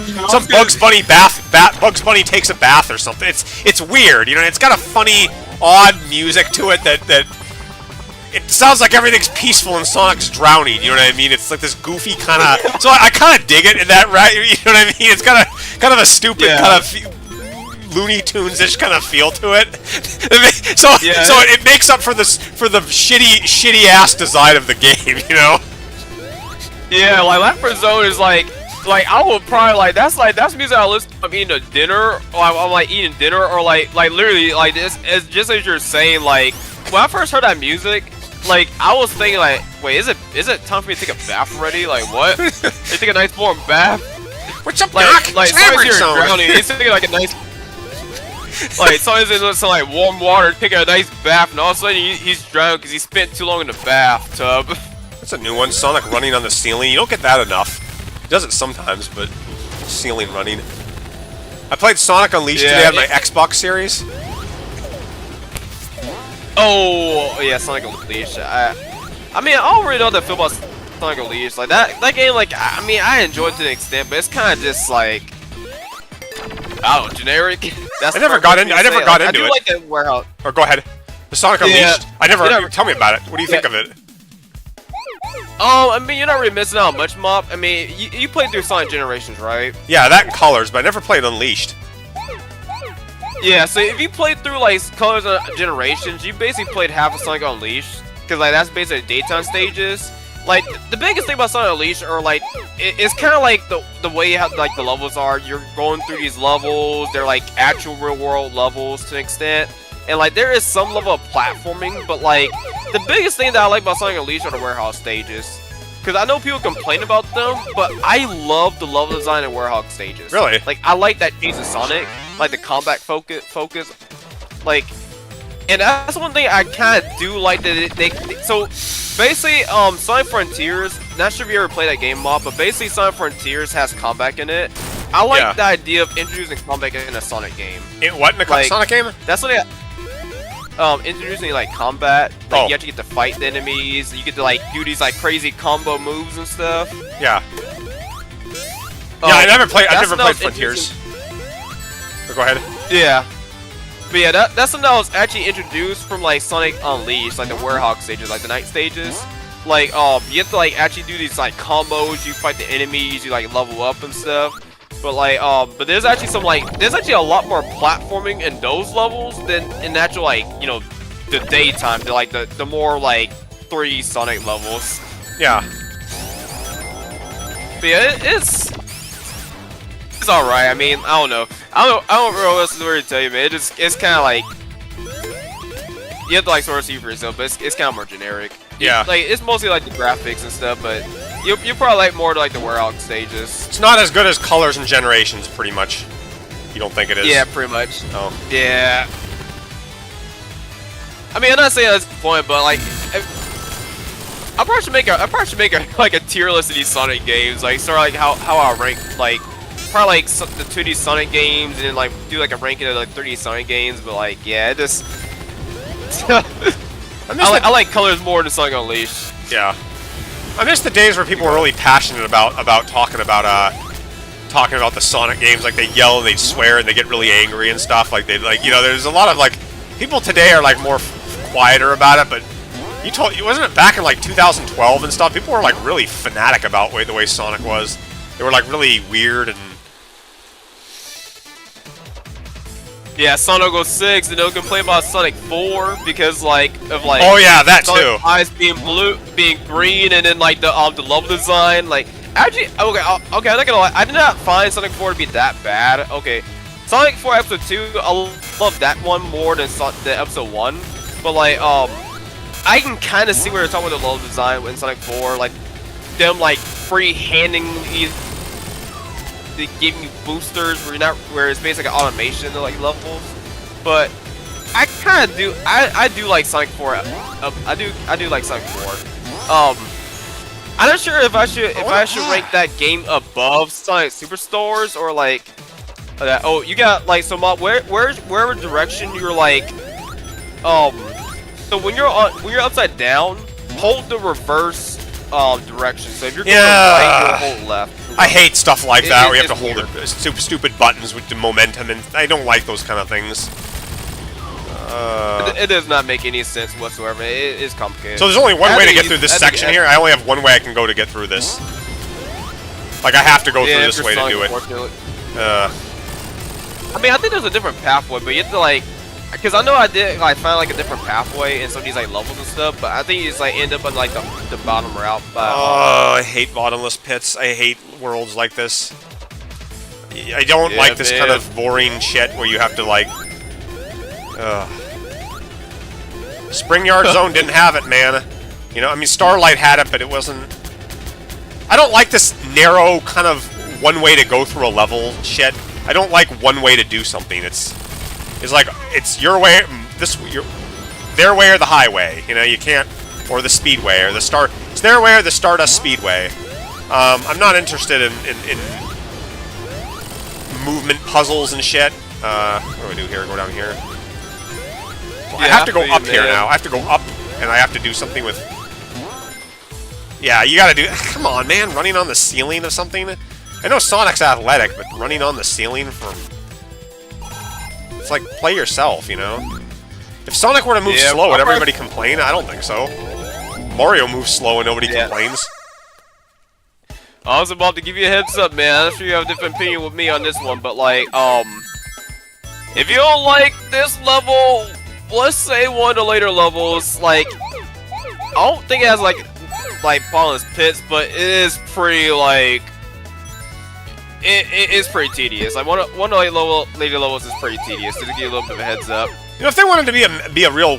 Bugs Bunny takes a bath or something. It's weird, you know. It's got a funny, odd music to it that it sounds like everything's peaceful and Sonic's drowning. You know what I mean? It's like this goofy kind of. So I kind of dig it in that, right? You know what I mean? It's got a kind of a stupid kind of Looney Tunes-ish kind of feel to it. So it makes up for the shitty ass design of the game. You know. Yeah, like Labyrinth Zone is like I would probably that's music I listen to. I'm eating a dinner, or I'm like eating dinner, or like literally like this. It's just as you're saying. Like when I first heard that music, like I was thinking like, wait, is it time for me to take a bath already? Like what? They take a nice warm bath. What's up, like, Doc? Like someone's here drowning. He's taking like a nice. Like someone's in some like warm water, taking a nice bath, and all of a sudden he's drowning because he spent too long in the bathtub. That's a new one, Sonic running on the ceiling. You don't get that enough. He does it sometimes, but ceiling running. I played Sonic Unleashed today on my Xbox series. Oh, yeah, Sonic Unleashed. I mean, I don't really know how to feel about Sonic Unleashed. Like, that game, like, I mean, I enjoyed it to an extent, but it's kind of just, like, Oh, generic. That's I never got into it. I do like the warehouse. Or go ahead. The Sonic Unleashed. I never. Tell me about it. What do you think of it? Oh, I mean, you're not really missing out on much, Mop. I mean, you played through Sonic Generations, right? Yeah, that and Colors, but I never played Unleashed. Yeah, so if you played through like Colors and Generations, you basically played half of Sonic Unleashed, because like that's basically daytime stages. Like the biggest thing about Sonic Unleashed are like it's kind of like the way how like the levels are. You're going through these levels. They're like actual real world levels to an extent, and like there is some level of platforming. But like the biggest thing that I like about Sonic Unleashed are the warehouse stages. Because I know people complain about them, but I love the level design and warehouse stages. Really? Like I like that change of Sonic, like the combat focus, like. And that's one thing I kind of do like that so basically Sonic Frontiers, not sure if you ever played that game, Mob, but basically Sonic Frontiers has combat in it. I like the idea of introducing combat in a Sonic game. What in a Sonic game? That's what introducing like combat. Like you have to get to fight the enemies, you get to like do these like crazy combo moves and stuff. Yeah. I never played Frontiers. So go ahead. Yeah. But yeah, that's something that was actually introduced from like Sonic Unleashed, like the warehouse stages, like the night stages. Like you have to like actually do these like combos, you fight the enemies, you like level up and stuff. But like but there's actually a lot more platforming in those levels than in actual like, you know, the daytime, the more like 3D Sonic levels. Yeah. But yeah, it's alright. I mean, I don't know. I don't really know what else to really tell you, man. It's kind of like you have to like sort of see for yourself, but it's kind of more generic. Yeah. Like it's mostly like the graphics and stuff, but you probably like more to like the warehouse stages. It's not as good as Colors and Generations, pretty much. You don't think it is? Yeah, pretty much. Oh. Yeah. I mean, I'm not saying that's the point, but like, I probably should make a like a tier list of these Sonic games, like sort of like how I rank like. Probably like the 2D Sonic games, and then like do like a ranking of like 3D Sonic games, but like yeah, just I like Colors more than Sonic Unleashed. Yeah, I miss the days where people were really passionate about talking about the Sonic games. Like they yell and they swear and they get really angry and stuff. Like they like, you know, there's a lot of like people today are like more quieter about it, but wasn't it back in like 2012 and stuff? People were like really fanatic about the way Sonic was. They were like really weird and. Yeah, Sonic 06, and they'll complain about Sonic 4 because like of like. Oh yeah, that Sonic too. Eyes being blue, being green, and then like the level design. Like actually, okay, I'm not gonna lie. I did not find Sonic 4 to be that bad. Okay, Sonic 4 Episode 2, I love that one more than the Episode 1. But like I can kind of see where they're talking about the level design in Sonic 4, like them like free-handing these. They give you boosters where it's basically like automation in the like levels, but I kind of do I do like Sonic 4. I do like Sonic 4. I'm not sure if I should rank that game above Sonic Superstars or like that. Oh, you got like so wherever direction you're like so when you're upside down, hold the reverse direction. So if you're going right, you'll hold left. I hate stuff like that where you have to hold stupid buttons with the momentum, and I don't like those kind of things. It does not make any sense whatsoever. It is complicated. So there's only one way to get through this section here. I only have one way I can go to get through this. Like I have to go through this way to do it. I mean, I think there's a different pathway, but you have to like. Because I know I did like find like a different pathway in some of these like levels and stuff, but I think you just like end up on like the bottom route. Oh, I hate bottomless pits. I hate worlds like this. I don't like this kind of boring shit where you have to like. Spring Yard Zone didn't have it, man. You know, I mean, Starlight had it, but it wasn't. I don't like this narrow kind of one way to go through a level shit. I don't like one way to do something. It's like, it's your way, their way or the highway, you know, you can't, or the speedway, or it's their way or the Stardust Speedway. I'm not interested in movement puzzles and shit. What do I do here? Go down here? Well, I have to go up here now. I have to go up, and I have to do something with... Yeah, you gotta do... Come on, man, running on the ceiling of something? I know Sonic's athletic, but running on the ceiling from... It's like, play yourself, you know? If Sonic were to move slow, would everybody complain? I don't think so. Mario moves slow and nobody complains. I was about to give you a heads up, man. I'm sure you have a different opinion with me on this one, but like, if you don't like this level, let's say one of the later levels, like, I don't think it has like bottomless pits, but it is pretty like, it is pretty tedious. Like one of the later levels is pretty tedious. Just to give you a little bit of a heads up. You know, if they wanted to be a real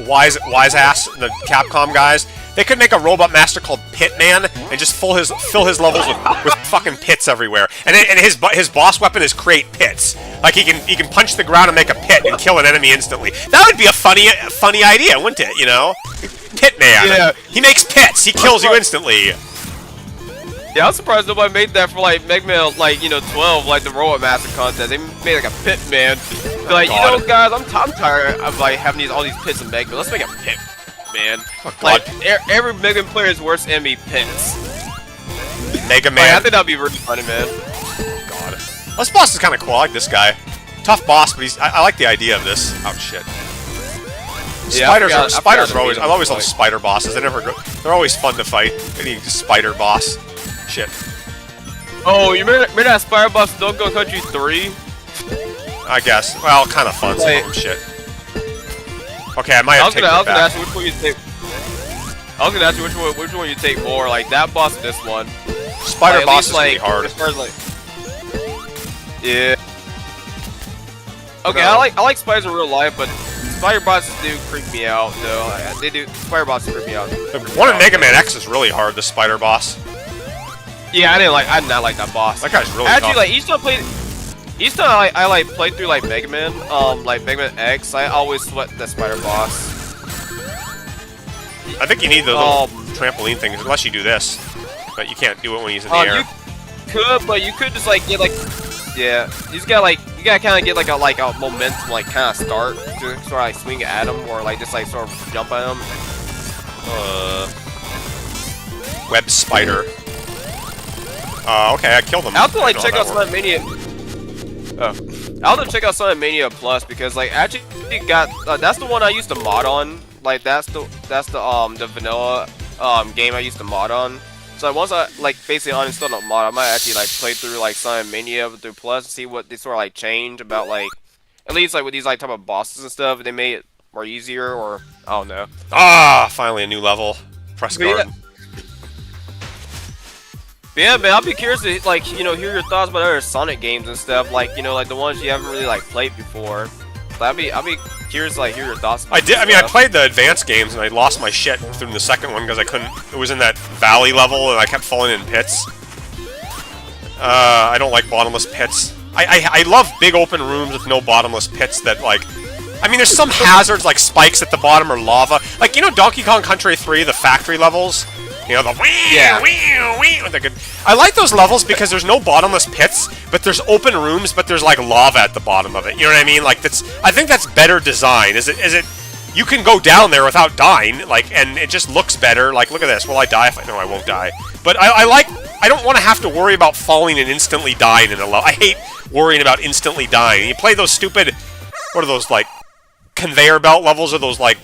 wise ass, the Capcom guys, they could make a robot master called Pitman and just fill his levels with fucking pits everywhere. And his boss weapon is create pits. Like he can punch the ground and make a pit and kill an enemy instantly. That would be a funny idea, wouldn't it? You know, Pitman. Yeah. He makes pits. He kills you instantly. Yeah, I'm surprised nobody made that for like Mega Man, like, you know, 12, like the Robot Master contest. They made like a pit man. Like, you know, guys, I'm tired of like having all these pits in Mega Man. Let's make a pit man. Oh, like every Mega Man player's worst enemy pits. Mega Man. Like, I think that'd be really funny, man. God, this boss is kind of cool. I like this guy. Tough boss, but I like the idea of this. Oh shit. Yeah, spiders are always. I always love spider bosses. They're always fun to fight. Any spider boss. Shit. Oh, you remember that spider boss in Donkey Kong Country 3? I guess. Well, kind of fun. Some of them shit. Okay, I might have to take I was gonna ask you which one you take. I was gonna ask you which one you take more, like that boss or this one. Spider boss is really hard. As far as like, yeah. Okay, I like spiders in real life, but spider bosses do creep me out, though. They do. Spider bosses creep me out. The one in Mega Man X is really hard. The spider boss. Yeah, I did not like that boss. That guy's really actually tough. Like each time I like played through like Mega Man, like Mega Man X, I always sweat the spider boss. I think you need the little trampoline things, unless you do this. But you can't do it when he's in the air. You could, but you could just like get like, yeah, you just gotta kind of get like a momentum, like kind of start to sort of like swing at him or like just like sort of jump at him. Web spider. Okay, I killed him. I'll have to like check out Sonic Mania. I'll have to check out Sonic Mania Plus because like actually got that's the one I used to mod on. Like that's the vanilla game I used to mod on. So once I like basically uninstalled the mod, I might actually like play through like Sonic Mania through Plus and see what they sort of like change about like at least like with these like type of bosses and stuff. If they made it more easier or I don't know. Ah, finally a new level. Press garden. Yeah, man, I'll be curious to like, you know, hear your thoughts about other Sonic games and stuff, like, you know, like the ones you haven't really like played before. So I'll be curious to like hear your thoughts. I mean, I played the advanced games and I lost my shit through the second one because I couldn't. It was in that valley level and I kept falling in pits. I don't like bottomless pits. I love big open rooms with no bottomless pits that like. I mean, there's some hazards like spikes at the bottom or lava. Like, you know, Donkey Kong Country 3, the factory levels. You know, the I like those levels because there's no bottomless pits, but there's open rooms, but there's like lava at the bottom of it. You know what I mean? Like I think that's better design. Is it? You can go down there without dying, like, and it just looks better. Like, look at this. Will I die? No, I won't die. But I don't want to have to worry about falling and instantly dying in a level. I hate worrying about instantly dying. You play those stupid, what are those like, conveyor belt levels, or those like.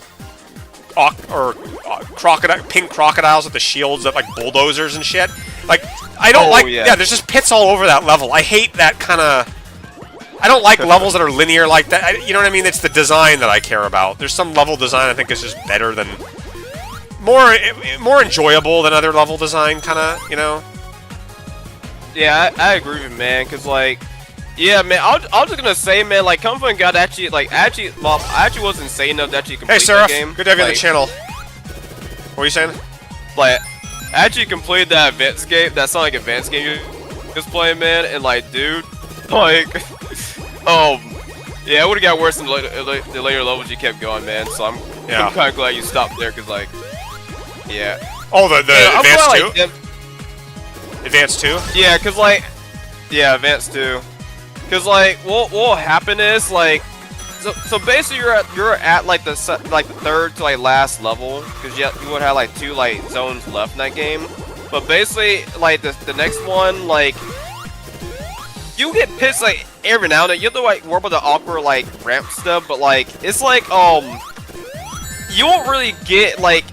Pink crocodiles with the shields that like bulldozers and shit. Like, I don't yeah, there's just pits all over that level. I hate that kind of. I don't like levels that are linear like that. You know what I mean? It's the design that I care about. There's some level design I think is just better than more enjoyable than other level design, kind of. You know? Yeah, I agree with you, man. Cause like. Yeah, man, I was just gonna say, man, like, Kung Fu God actually, like, I actually was insane enough to actually complete that game. Good to have you on the channel. What were you saying? Like, I actually completed that advanced game, that Sonic Advance game you was playing, man, and like, dude, like, yeah, it would've got worse than the later levels you kept going, man, so I'm kind of glad you stopped there, cause like, yeah. Oh, the Advance 2? Advance 2? Yeah, cause like, yeah, Advance 2. Cause like, what will happen is like, so basically you're at like the third to like last level, cause you would have like 2 like zones left in that game. But basically, like the next one, like you get pissed like every now and then. You have to like work with the awkward like ramp stuff, but like it's like you won't really get like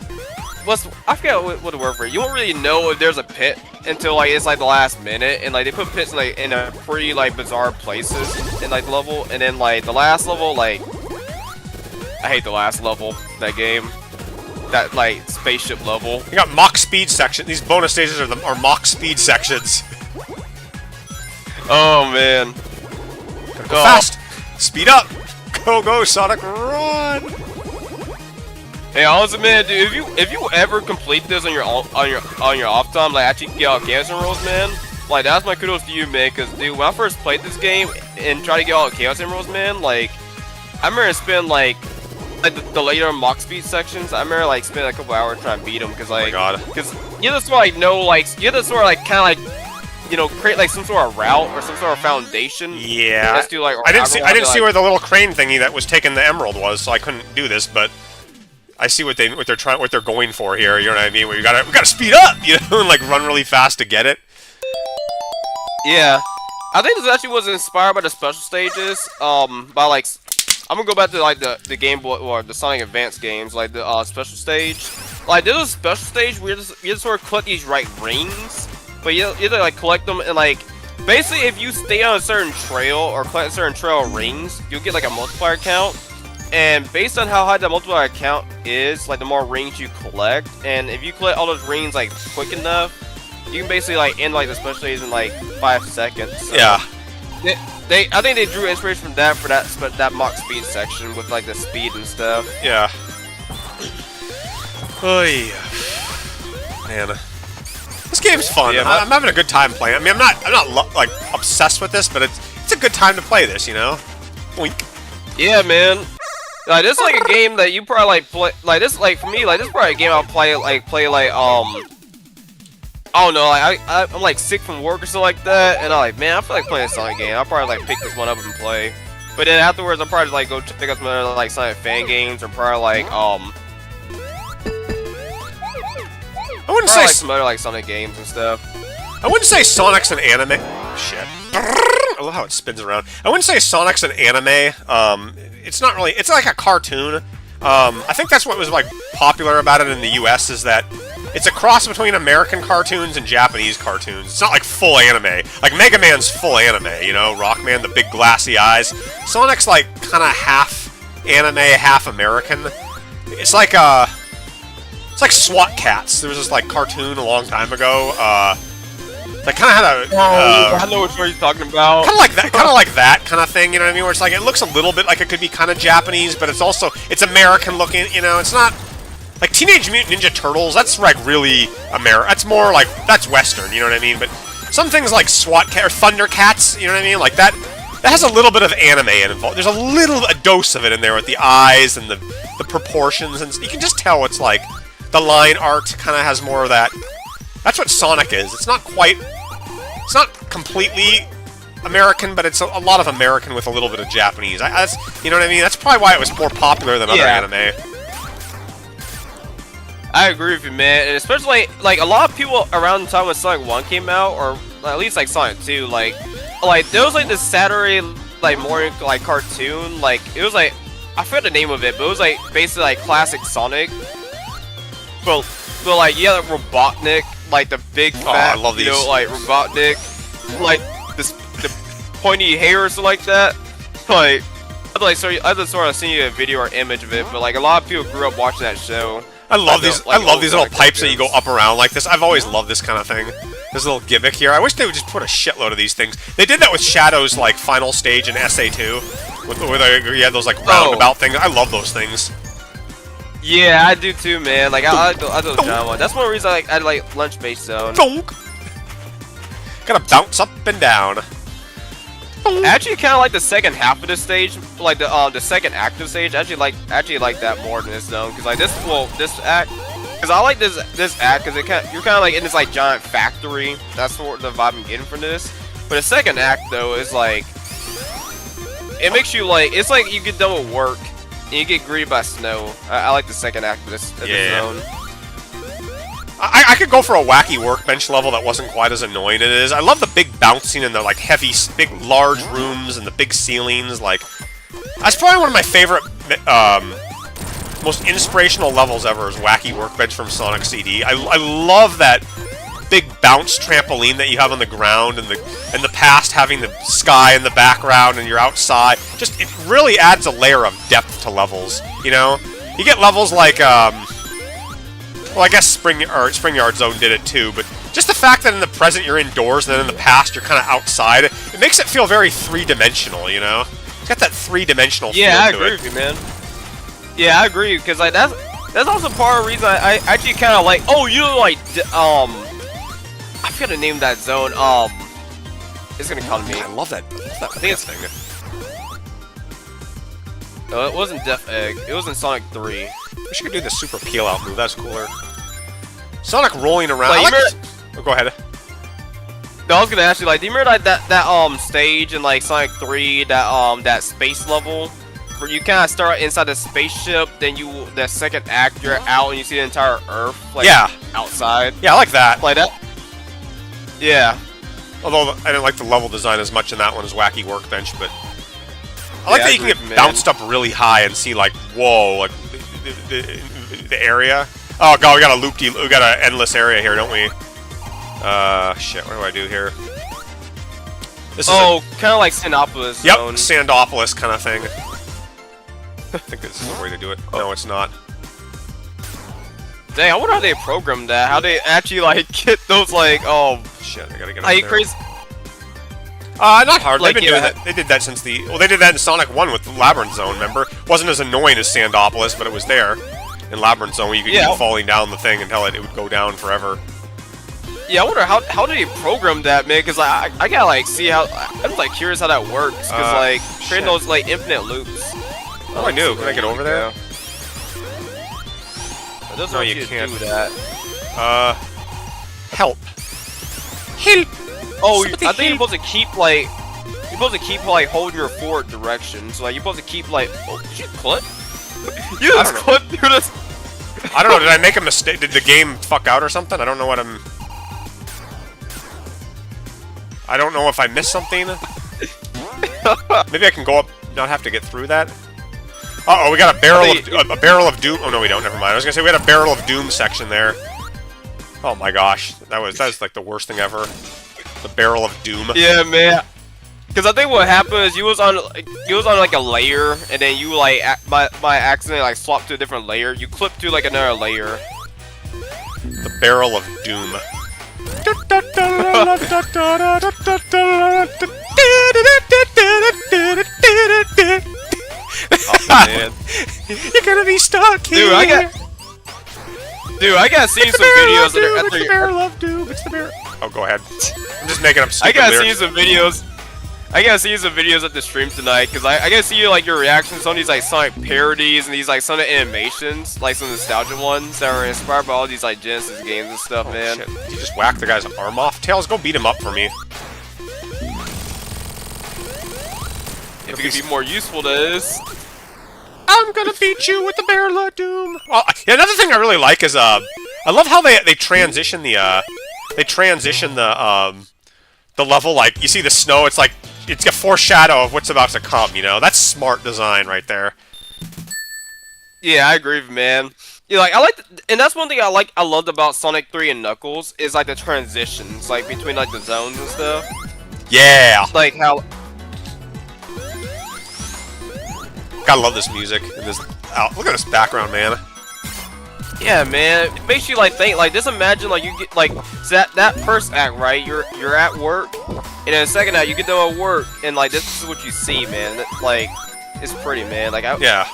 I forget what the word for it. You won't really know if there's a pit until like it's like the last minute, and like they put pits like in a pretty like bizarre places in like the level, and then like the last level, like I hate the last level that game. That like spaceship level. You got Mach speed section. These bonus stages are Mach speed sections. Oh man. Gotta go fast. Speed up. Go Sonic, run. Hey, honestly, man, dude, if you ever complete this on your off time, like actually get all Chaos Emeralds, man, like that's my kudos to you, man. Cause dude, when I first played this game and tried to get all the Chaos Emeralds, man, like I remember spending like the later Mach speed sections. I remember like spending a couple hours trying to beat them, cause like, cause you have to sort of like know like you have to sort of like kind of like create like some sort of route or some sort of foundation. Yeah. Let's do like I didn't see where the little crane thingy that was taking the emerald was, so I couldn't do this, but. I see what they're going for here. You know what I mean? Where we gotta speed up, you know, and like run really fast to get it. Yeah, I think this actually was inspired by the special stages. By like, I'm gonna go back to like the Game Boy or the Sonic Advance games, like the special stage. Like there's a special stage where you just sort of collect these rings, but you have to like collect them and like basically if you stay on a certain trail or collect certain trail rings, you'll get like a multiplier count. And based on how high the multiplier count is, like the more rings you collect, and if you collect all those rings like quick enough, you can basically like end like the special stage in like 5 seconds. So yeah. I think they drew inspiration from that for that Mach speed section with like the speed and stuff. Yeah. Oy. Man, this game's fun. Yeah, I'm having a good time playing. I mean, I'm not like obsessed with this, but it's a good time to play this. You know. Boink. Yeah, man. Like this is like a game that you probably like play. Like this, like for me, like this is probably a game I'll play like I don't know, like I'm like sick from work or something like that, and I'm like, man, I feel like playing a Sonic game. I'll probably like pick this one up and play. But then afterwards, I'll probably like go pick up some other like Sonic fan games, or probably like I wouldn't say like some other like Sonic games and stuff. I wouldn't say Sonic's an anime. Shit. I love how it spins around. I wouldn't say Sonic's an anime. It's not really. It's like a cartoon. I think that's what was like popular about it in the U.S. is that it's a cross between American cartoons and Japanese cartoons. It's not like full anime. Like Mega Man's full anime, you know, Rockman, the big glassy eyes. Sonic's like kind of half anime, half American. It's like SWAT Cats. There was this like cartoon a long time ago. That kind of had a. I know which one you're talking about. Kind of like that kind of thing. You know what I mean? Where it's like it looks a little bit like it could be kind of Japanese, but it's American looking. You know, it's not like Teenage Mutant Ninja Turtles. That's like really American. That's more like that's Western. You know what I mean? But some things like SWAT Cat or Thundercats. You know what I mean? Like that has a little bit of anime involved. There's a dose of it in there with the eyes and the proportions, and you can just tell it's like the line art kind of has more of that. That's what Sonic is. It's not completely American, but it's a lot of American with a little bit of Japanese. You know what I mean? That's probably why it was more popular than other anime. I agree with you, man, and especially like a lot of people around the time when Sonic 1 came out, or at least like Sonic 2, like there was like this Saturday like morning like cartoon, like it was like I forget the name of it, but it was like basically like classic Sonic, but like yeah, like Robotnik. Like the big fat, I love these. You know, like Robotnik, like the pointy hair or something like that. Like, I just sort of seen you a video or image of it, but like a lot of people grew up watching that show. I love these. I love these little pipes that you go up around like this. I've always loved this kind of thing. This little gimmick here. I wish they would just put a shitload of these things. They did that with Shadow's like final stage in SA2, where you had those like roundabout things. I love those things. Yeah, I do too, man. Like I like the John one. That's one reason I like Lunch Base Zone. Gotta bounce up and down. I actually kind of like the second half of the stage, like the second act of the stage. I actually like that more than this zone, because like this act, because I like this act because you're kind of like in this like giant factory. That's sort of the vibe I'm getting from this. But the second act though is like it makes you like it's like you get done with work. And you get greeted by snow. I like the second act of this zone. I could go for a wacky workbench level that wasn't quite as annoying as it is. I love the big bouncing and the like heavy, big, large rooms and the big ceilings. Like, that's probably one of my favorite, most inspirational levels ever is Wacky Workbench from Sonic CD. I love that big bounce trampoline that you have on the ground, and the past having the sky in the background and you're outside. Just, it really adds a layer of depth to levels, you know? You get levels like, well, I guess Spring Yard Zone did it too, but just the fact that in the present you're indoors and then in the past you're kind of outside, it makes it feel very three-dimensional, you know? It's got that three-dimensional feel to it. Yeah, I agree with you, man. Yeah, I agree, because like that's also part of the reason I actually kind of like. Oh, you know, like I forgot to name that zone. It's gonna come to me. I love that. I think it's thing. No, it wasn't Death Egg. It was in Sonic 3. Wish you could do the super peel out move. That's cooler. Sonic rolling around. Like, Oh, go ahead. No, I was gonna ask you, like, do you remember like that stage in like Sonic 3, that space level where you kind of start inside the spaceship, then the second act you're out and you see the entire Earth, like, outside. Yeah, I like that. Like that. Yeah. Although I didn't like the level design as much in that one as Wacky Workbench, but I like that you can get bounced up really high and see like, whoa, like the area. Oh god, we got an endless area here, don't we? Shit, what do I do here? This is kind of like Sandopolis. Yep, zone. Sandopolis kind of thing. I think this is the way to do it. No, it's not. Dang, I wonder how they programmed that. How they actually like get those like shit, I gotta get like up there. crazy. Not hard. Like, They've been doing that. They did that since they did that in Sonic 1 with the Labyrinth Zone, remember? Wasn't as annoying as Sandopolis, but it was there. In Labyrinth Zone, where you could keep falling down the thing until it would go down forever. Yeah, I wonder how did he program that, man? Because like, I gotta like see how. I'm like curious how that works. Because like creating those like infinite loops. Oh, I knew. Can I get over there? It doesn't No, want you to can't. do that. Help. Help. Oh, I think you're supposed to keep like. You're supposed to keep like hold your forward direction. So like you're supposed to keep like. Oh, did you clip? You just clipped through this. I don't know. Did I make a mistake? Did the game fuck out or something? I don't know what I'm. I don't know if I missed something. Maybe I can go up, not have to get through that. Uh-oh, we got a barrel of doom. Oh no, we don't. Never mind. I was gonna say we had a barrel of doom section there. Oh my gosh, that was like the worst thing ever. The barrel of doom. Yeah, man. Because I think what happened is you was on like a layer, and then you like by accident like swapped to a different layer. You clipped to like another layer. The barrel of doom. Oh man, you're gonna be stuck here. Dude, I got seen some videos. It's the barrel of doom. It's the barrel. Oh, go ahead. I'm just making up stupid lyrics. I gotta see some videos at the stream tonight, because I gotta see like your reactions on these like Sonic parodies and these like Sonic animations, like some nostalgia ones that were inspired by all these like Genesis games and stuff, man. Shit. Did you just whack the guy's arm off? Tails, go beat him up for me. If you could be more useful to this. I'm gonna beat you with the barrel of doom. Well, yeah, another thing I really like is I love how they transition the level. Like you see the snow, it's like it's a foreshadow of what's about to come. You know, that's smart design right there. Yeah, I agree, man. Yeah, like and that's one thing I loved about Sonic 3 and Knuckles is like the transitions, like between like the zones and stuff. Yeah. Like how. Gotta love this music and this. Oh, look at this background, man. Yeah, man. It makes you like think. Like just imagine like you get like that first act, right? You're at work, and then the second act you get done at work, and like this is what you see, man. Like it's pretty, man. Like yeah.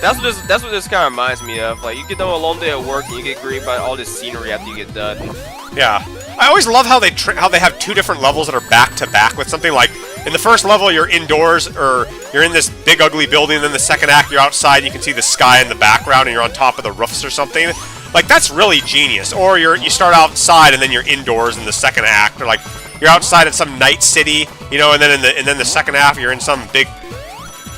That's what this kind of reminds me of. Like you get done a long day at work, and you get greeted by all this scenery after you get done. Yeah. I always love how they have two different levels that are back to back with something like in the first level you're indoors or you're in this big ugly building, and then the second act you're outside and you can see the sky in the background and you're on top of the roofs or something. Like that's really genius. Or you start outside and then you're indoors in the second act, or like you're outside at some night city, you know, and then in the second half you're in some big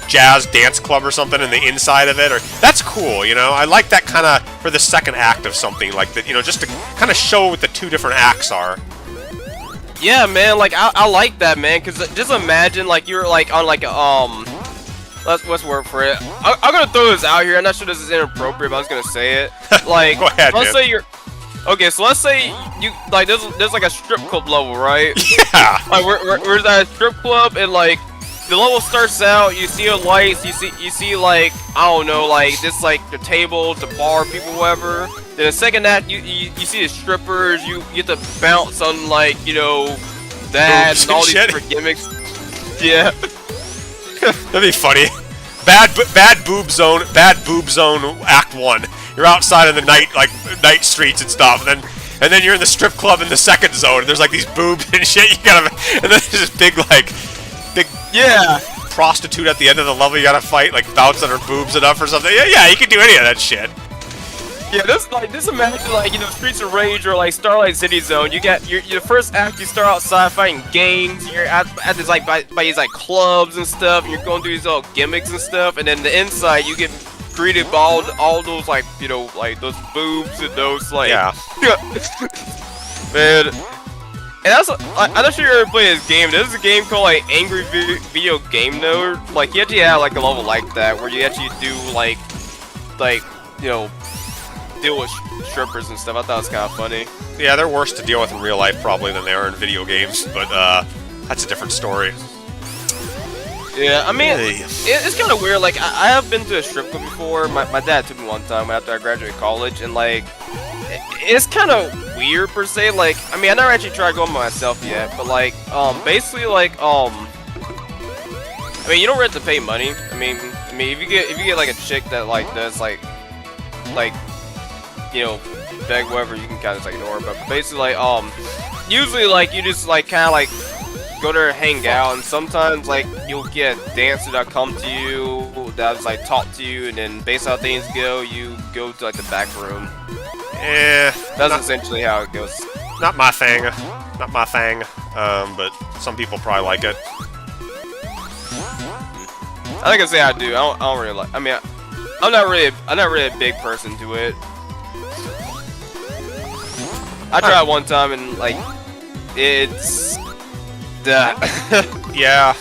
jazz dance club or something in the inside of it, or that's cool, you know. I like that kind of for the second act of something like that, you know, just to kind of show what the two different acts are. Yeah, man, like I like that, man, because just imagine like you're like on like let's work for it. I'm gonna throw this out here. I'm not sure this is inappropriate, but I was gonna say it. Like, Go ahead, let's man. say you're okay. So let's say you like there's like a strip club level, right? Yeah. Like we're at a strip club, and like the level starts out. You see the lights. You see like I don't know, like this like the tables, the bar people, whatever. Then the second act, you see the strippers. You get to bounce on like you know that Boobs and all and these shit. different gimmicks. Yeah. That'd be funny. Bad boob zone act 1. You're outside in the night streets and stuff, and then you're in the strip club in the second zone, and there's like these boobs and shit, and then there's this big Yeah. prostitute at the end of the level you gotta fight, like bounce on her boobs enough or something. Yeah, you can do any of that shit. Yeah, this imagine like you know Streets of Rage or like Starlight City Zone. You get your first act. You start outside fighting gangs. You're at this like by these like clubs and stuff. And you're going through these little gimmicks and stuff. And then the inside you get greeted by all those like you know like those boobs and those like Yeah. man. And I'm not sure you ever played this game. This is a game called like Angry Video Game Node. Like you actually have like a level like that where you actually do like you know. Deal with strippers and stuff. I thought it was kind of funny. Yeah, they're worse to deal with in real life probably than they are in video games, but that's a different story. Yeah, I mean, Hey. it's kind of weird. Like, I have been to a strip club before. My dad took me one time after I graduated college, and like, it's kind of weird per se. Like, I mean, I never actually tried going by myself yet, but like, basically, like, I mean, you don't really have to pay money. I mean, if you get like a chick that like does like, you know, beg whatever, you can kind of like ignore her. But basically, like, usually like you just like kind of like go there and hang out, and sometimes like you'll get a dancer that come to you that's like talk to you, and then based on how things go, you go to like the back room. That's essentially how it goes. Not my thing. Not my thing. But some people probably like it. I think I say I do. I don't really like. I mean, I'm not really a big person to it. I tried one time and like it's that. Yeah.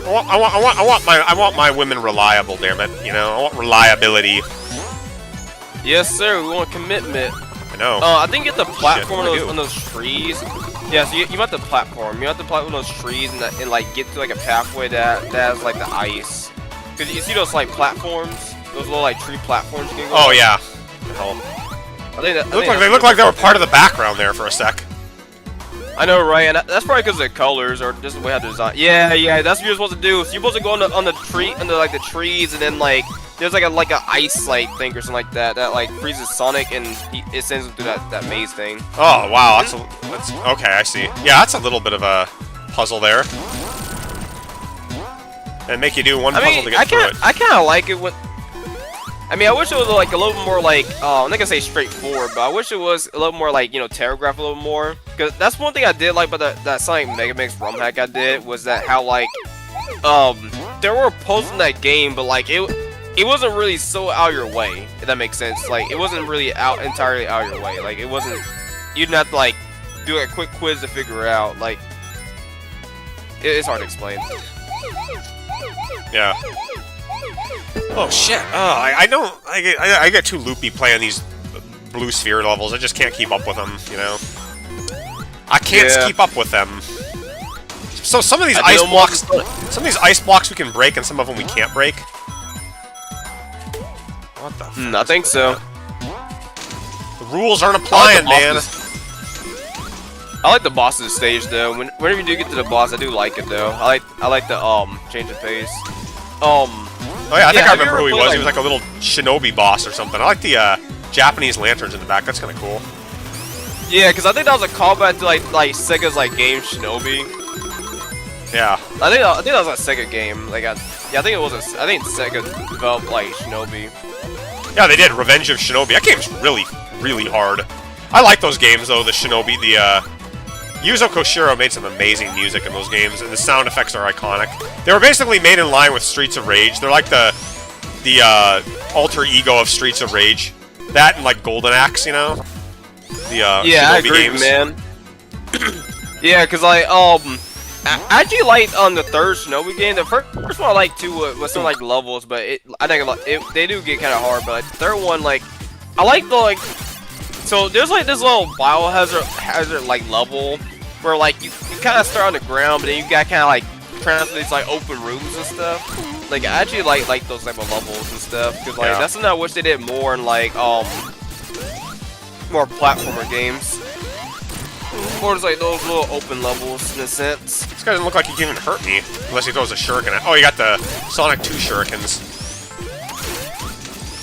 I want my women reliable, damn it. You know, I want reliability. Yes, sir. We want commitment. I know. I think you have to platform Shit, on those trees. Yeah, so you have to platform. You have to platform those trees and like get to like a pathway that has like the ice. Cause you see those like platforms, those little like tree platforms. You can go Oh on? yeah. Hell. They look like they were part of the background there for a sec. I know, right? And that's probably because of the colors or just the way how to design. Yeah, that's what you're supposed to do. So you're supposed to go on the tree, under like the trees, and then like there's like a ice like thing or something like that like freezes Sonic and it sends him through that maze thing. Oh wow, that's okay. I see. Yeah, that's a little bit of a puzzle there, and make you do one puzzle to get through it. I kind of like it when. I mean, I wish it was like a little more like, I'm not gonna say straightforward, but I wish it was a little more like, you know, telegraph a little more. Cause that's one thing I did like about that Sonic Mega Mix ROM hack I did was that how like, there were puzzles in that game, but like it wasn't really so out of your way, if that makes sense. Like it wasn't really entirely out of your way. Like it wasn't, you didn't have to like do a quick quiz to figure it out. Like it's hard to explain. Yeah. Oh shit! I don't. I get too loopy playing these blue sphere levels. I just can't keep up with them. You know. I can't keep up with them. So some of these ice blocks we can break, and some of them we can't break. What the? Fuck I think so. The rules aren't applying, man. I like the boss's stage though. Whenever you do get to the boss, I do like it though. I like the change of pace. Oh yeah, I think I remember who he was. Like, He was like a little shinobi boss or something. I like the Japanese lanterns in the back. That's kind of cool. Yeah, because I think that was a callback to like Sega's like game Shinobi. Yeah. I think that was a Sega game. Like I think it was I think Sega developed like Shinobi. Yeah, they did. Revenge of Shinobi. That game's really, really hard. I like those games though. The Shinobi, Yuzo Koshiro made some amazing music in those games, and the sound effects are iconic. They were basically made in line with Streets of Rage. They're like the alter ego of Streets of Rage. That and like Golden Axe, you know? The yeah, I Shinobi agree, games. man. Yeah, cause like I actually liked the third Shinobi game. The first one I liked too was some like levels, but I think they do get kind of hard. But like, the third one, like I like the like. So there's like this little biohazard like level where like you kind of start on the ground, but then you got kind of like transfer these like open rooms and stuff. Like I actually like those type of levels and stuff because like that's something I wish they did more in like more platformer games. Or just like those little open levels in a sense. This guy doesn't look like he can even hurt me unless he throws a shuriken at. Oh, you got the Sonic 2 shurikens.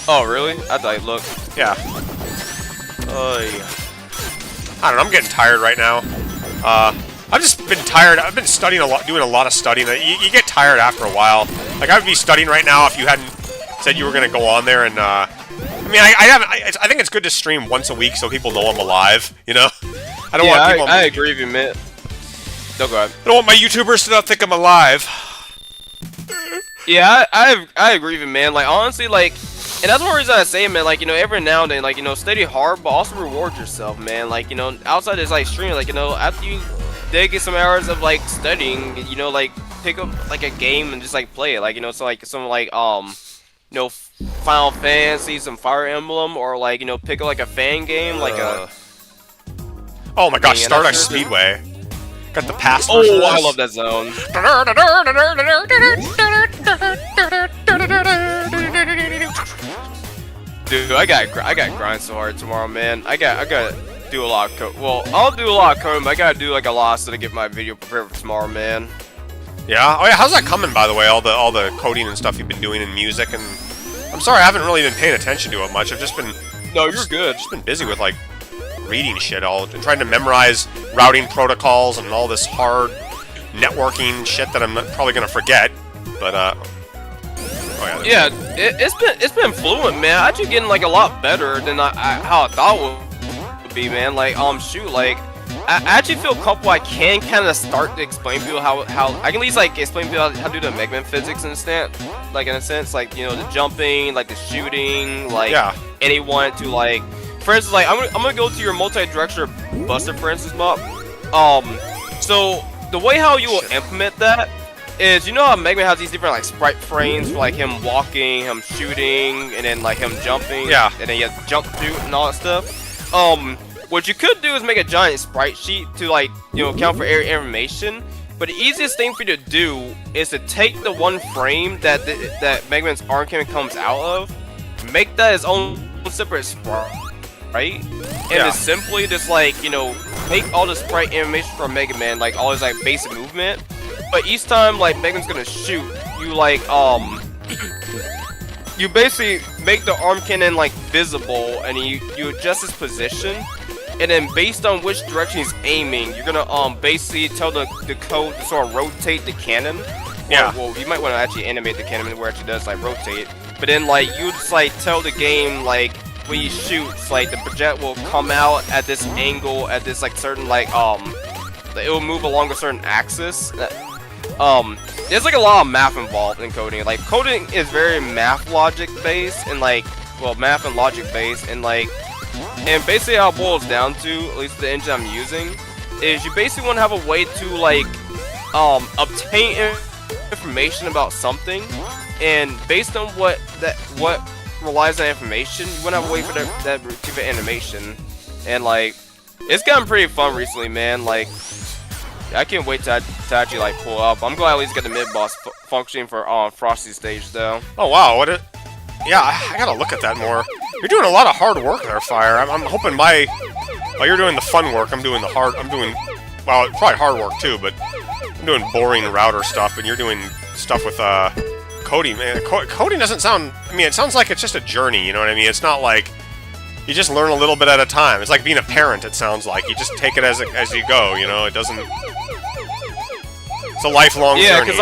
Oh really? I thought he looked. Yeah. I don't know, I'm getting tired right now. I've just been tired. I've been studying a lot, doing a lot of studying. You get tired after a while. Like, I would be studying right now if you hadn't said you were going to go on there and, I mean, I think it's good to stream once a week so people know I'm alive, you know? I don't want people... I agree with you, man. No, go ahead. I don't want my YouTubers to not think I'm alive. Yeah, I agree with you, man. Like, honestly, like... And that's one reason I say, man, like, you know, every now and then, like, you know, study hard, but also reward yourself, man. Like, you know, outside this, like, streaming, like, you know, after you did get some hours of, like, studying, you know, like, pick up, like, a game and just, like, play it. Like, you know, so, like, some, like, you know, Final Fantasy, some Fire Emblem, or, like, you know, pick up, like, a fan game, like, Oh my gosh, Stardust Speedway. Got the past version. Oh, I love that zone. Dude, I got grind so hard tomorrow, man. I got do a lot of code. Well, I'll do a lot of coding, but I gotta do like a lot so to get my video prepared for tomorrow, man. Yeah. Oh yeah. How's that coming, by the way? All the coding and stuff you've been doing in music, and I'm sorry I haven't really been paying attention to it much. I've just been. No, you're good. Just been busy with like reading shit and trying to memorize routing protocols and all this hard networking shit that I'm probably gonna forget. But oh yeah, it's been fluent, man. Actually getting like a lot better than how I thought it would be, man. Like shoot, like I actually feel comfortable. I can kind of start to explain to people how I can at least like explain to people how to do the Mega Man physics in a sense, like like you know the jumping, like the shooting, like anyone to like. For instance, like I'm gonna go to your multi-directional buster, for instance, Mop. So the way how you will implement that is, you know how Mega Man has these different like sprite frames for like him walking, him shooting, and then like him jumping. Yeah. And then you have jump shoot and all that stuff. What you could do is make a giant sprite sheet to like, you know, account for area information. But the easiest thing for you to do is to take the one frame that Mega Man's arm cannon comes out of, make that his own separate sprite. Right? And just simply just like, you know, take all the sprite animation from Mega Man, like all his like basic movement. But each time like Mega Man's gonna shoot, you like you basically make the arm cannon like visible and you adjust his position. And then based on which direction he's aiming, you're gonna basically tell the code to sort of rotate the cannon. Yeah. Well, you might want to actually animate the cannon where it actually does like rotate. But then like you just like tell the game like when you shoot, like the project will come out at this angle, at this like certain like it will move along a certain axis. There's like a lot of math involved in coding. Like coding is very math logic based and like math and logic based and like basically how it boils down to, at least the engine I'm using, is you basically want to have a way to like obtain information about something, and based on what relies on information, you want to have a way for that to give it animation. And like it's gotten pretty fun recently, man. Like I can't wait to actually like pull up. I'm glad at least get the mid boss functioning for Frosty stage though. Oh wow, yeah, I gotta look at that more. You're doing a lot of hard work there, Fire. I'm hoping while you're doing the fun work, I'm doing well, probably hard work too, but I'm doing boring router stuff, and you're doing stuff with coding, man. Coding doesn't sound, I mean, it sounds like it's just a journey, you know what I mean? It's not like you just learn a little bit at a time. It's like being a parent, it sounds like. You just take it as you go, you know? It doesn't... It's a lifelong journey. Yeah, because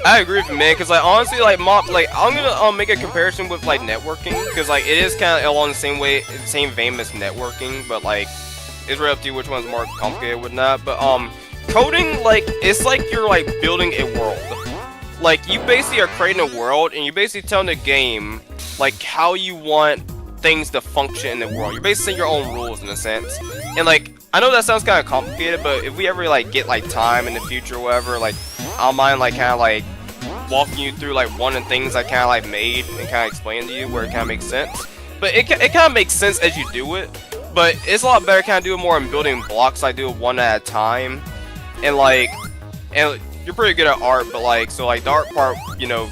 I agree with you, man, because like honestly, like I'm gonna make a comparison with like networking, because like it is kind of along the same vein as networking, but like it's really up to you which one's more complicated with that. But coding, like, it's like you're like building a world. Like, you basically are creating a world, and you're basically telling the game like how you want things to function in the world. You're basically setting your own rules in a sense. And like, I know that sounds kind of complicated, but if we ever like get like time in the future or whatever, like, I'll mind like kind of like walking you through like one of the things I kind of like made and kind of explain to you where it kind of makes sense. But it kind of makes sense as you do it. But it's a lot better kind of do it more in building blocks. I do it one at a time, and like, and you're pretty good at art. But like, so like the art part, you know,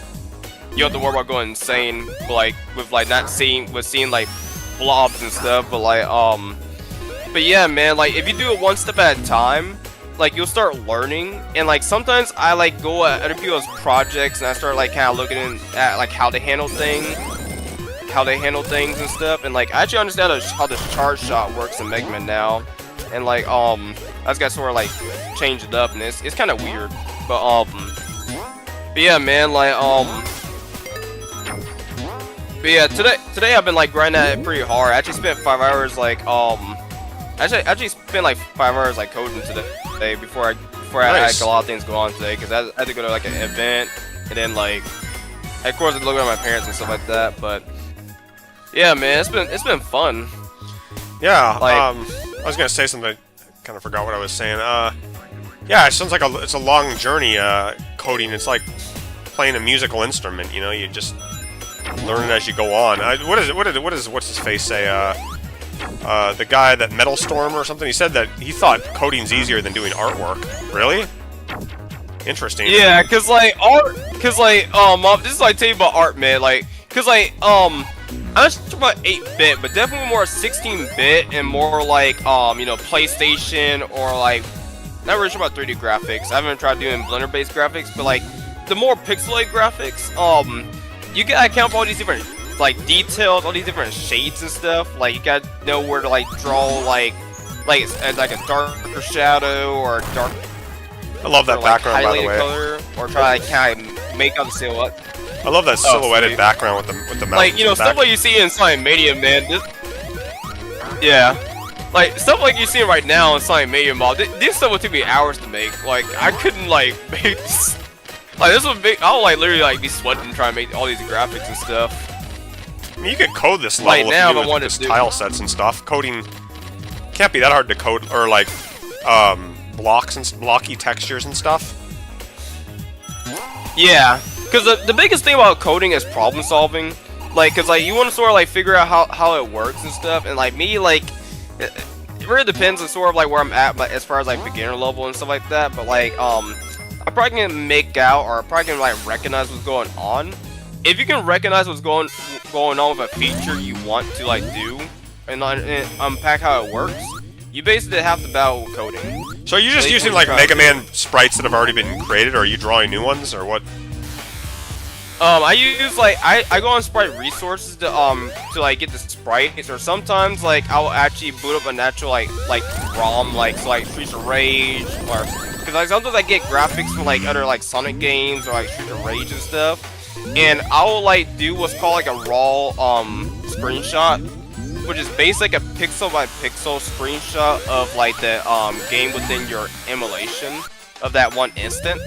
you don't have to worry about going insane. But like with like not seeing like blobs and stuff. But like but yeah, man, like if you do it one step at a time, like you'll start learning. And like sometimes I like go at other people's projects and I start like kind of looking at like how they handle things and stuff. And like I actually understand how the charge shot works in Mega Man now. And like I just got sort of like change it up, and it's kind of weird. But yeah, man, like but yeah, today I've been like grinding at it pretty hard. I actually spent 5 hours like actually spent like 5 hours like coding today before I had a lot of things go on today, because I had to go to like an event, and then like of course I look at my parents and stuff like that. But yeah, man, it's been fun. Yeah, like, I was gonna say something. I kind of forgot what I was saying. Yeah, it sounds like it's a long journey. Coding, it's like playing a musical instrument. You know, you just learn it as you go on. What's his face say? The guy that Metal Storm or something. He said that he thought coding's easier than doing artwork. Really? Interesting. Yeah, cause like this is like tell you about art, man. Like, cause like I'm not sure about 8-bit, but definitely more 16-bit and more like you know, PlayStation, or like not really sure about 3D graphics. I haven't tried doing Blender-based graphics, but like the more pixelated graphics, you gotta account for all these different like details, all these different shades and stuff. Like you gotta know where to like draw like a darker shadow or a dark. I love that background, by the way. Color, or try to kind of make up the silhouette. I love that silhouetted background with the mountains. Like, you know, stuff like you see in Sonic Mania, man. Yeah. Like, stuff like you see right now in Sonic Mania mod, this stuff would take me hours to make. Like, I couldn't, like, make this. Like, this would make. I would, like, literally, like, be sweating trying to make all these graphics and stuff. I mean, you could code this level like, now if you do with tile sets and stuff. Coding can't be that hard to code, or, like, blocks and blocky textures and stuff. Yeah. Because the biggest thing about coding is problem solving. Like, because, like, you want to sort of, like, figure out how it works and stuff. And, like, me, like, it really depends on sort of, like, where I'm at, like, as far as, like, beginner level and stuff like that. But, like, I'm probably going to make out, or I'm probably going to, like, recognize what's going on. If you can recognize what's going on with a feature you want to, like, do, and unpack how it works, you basically have to battle coding. So are you just using, like, Mega Man sprites that have already been created, or are you drawing new ones, or what? I use like I go on sprite resources to like get the sprites, or sometimes like I'll actually boot up a natural like ROM, like so like Streets of Rage, or because like sometimes I get graphics from like other like Sonic games or like Streets of Rage and stuff, and I'll like do what's called like a raw screenshot, which is basically like a pixel by pixel screenshot of like the game within your emulation of that one instance.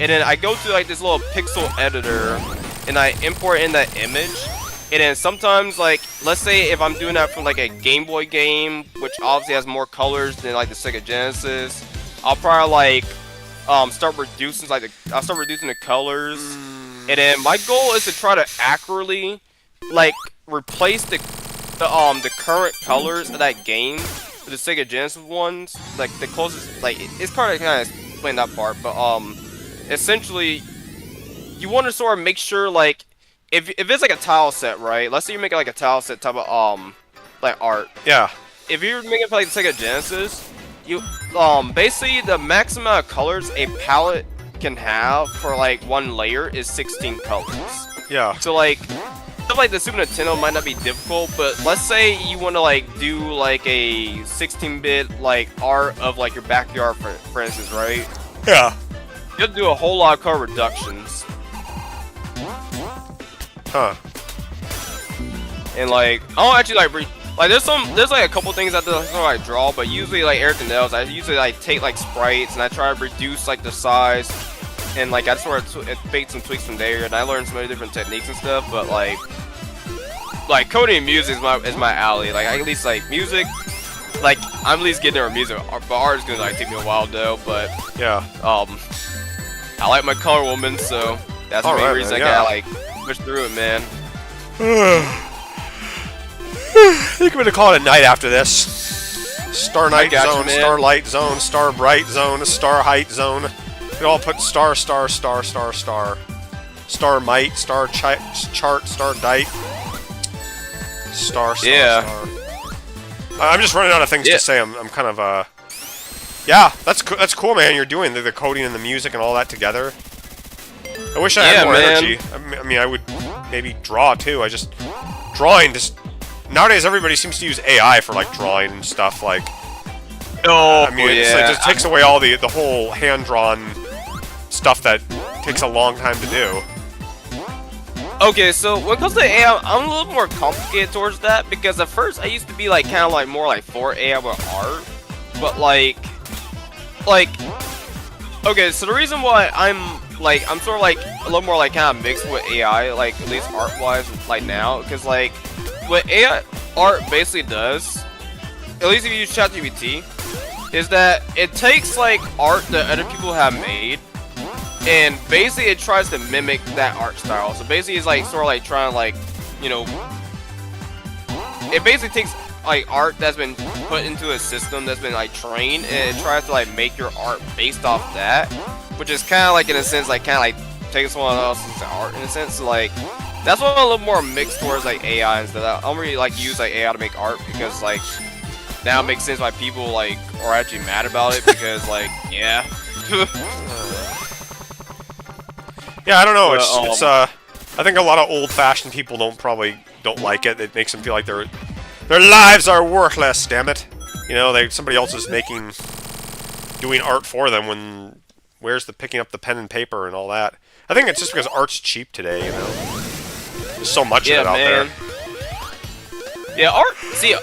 And then I go to like this little pixel editor and I import in that image. And then sometimes, like, let's say if I'm doing that from like a Game Boy game, which obviously has more colors than like the Sega Genesis, I'll probably like start reducing the colors. And then my goal is to try to accurately like replace the current colors of that game with the Sega Genesis ones. Like the closest, like it's kind of explain that part, but essentially, you want to sort of make sure, like, if it's like a tile set, right? Let's say you're making like a tile set type of like art. Yeah. If you're making for like the Sega Genesis, you basically the maximum amount of colors a palette can have for like one layer is 16 colors. Yeah. So like stuff like the Super Nintendo might not be difficult, but let's say you want to like do like a 16-bit like art of like your backyard, for instance, right? Yeah. You have to do a whole lot of color reductions. Huh. And like, I'll actually like Like there's like a couple things I do like draw, but usually like everything else, I usually like take like sprites and I try to reduce like the size, and like I sort of make some tweaks from there, and I learned some other different techniques and stuff. But like coding and music is my alley. Like I at least like music, like I'm at least getting there with music. But art is gonna like take me a while though. But yeah, I like my color woman, so that's the main reason I gotta like push through it, man. I think I'm gonna call it a night after this. Star Night Zone, Starlight Zone, Star Bright Zone, Star Height Zone. We all put star, star, star, star, star. Star Might, Star Chart, Star Dite. Star, star. I'm just running out of things to say. I'm kind of, yeah, that's cool, man. You're doing the coding and the music and all that together. I wish I had more energy. I mean, I would maybe draw, too. Drawing just... Nowadays, everybody seems to use AI for, like, drawing and stuff, like... Oh, I mean, it just takes away all the whole hand-drawn stuff that takes a long time to do. Okay, so when it comes to AI, I'm a little more complicated towards that, because at first I used to be, like, kind of, like, more, like, for AI with art, but, like... Okay, so the reason why I'm sort of, like, a little more, like, kind of mixed with AI, like, at least art-wise, like, now, because, like... What AI art basically does, at least if you use ChatGPT, is that it takes like art that other people have made, and basically it tries to mimic that art style. So basically it's like sort of like trying to like, you know, it basically takes like art that's been put into a system that's been like trained, and it tries to like make your art based off that, which is kind of like in a sense like kind of like taking someone else's art in a sense. So, like. That's why I'm a little more mixed towards like AI and stuff. I don't really like use like AI to make art because like now it makes sense why people like are actually mad about it because like yeah. Yeah, I don't know. It's I think a lot of old-fashioned people don't like it. It makes them feel like their lives are worthless. Damn it, you know somebody else is doing art for them when where's the picking up the pen and paper and all that. I think it's just because art's cheap today, you know. There's so much of it out there. Yeah,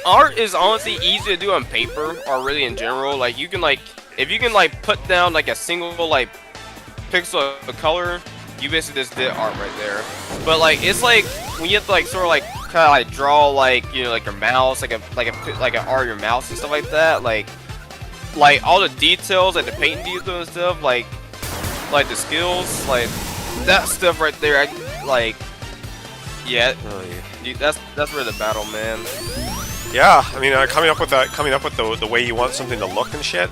art is honestly easy to do on paper or really in general. Like you can if you can put down like a single like pixel of color, you basically just did art right there. But like it's like when you have to like sort of like kind of like draw like you know like your mouse like an art of your mouse and stuff like that. Like all the details like the painting details and stuff like the skills like that stuff right there. Yeah, dude, that's really the battle, man. Yeah, I mean, coming up with the way you want something to look and shit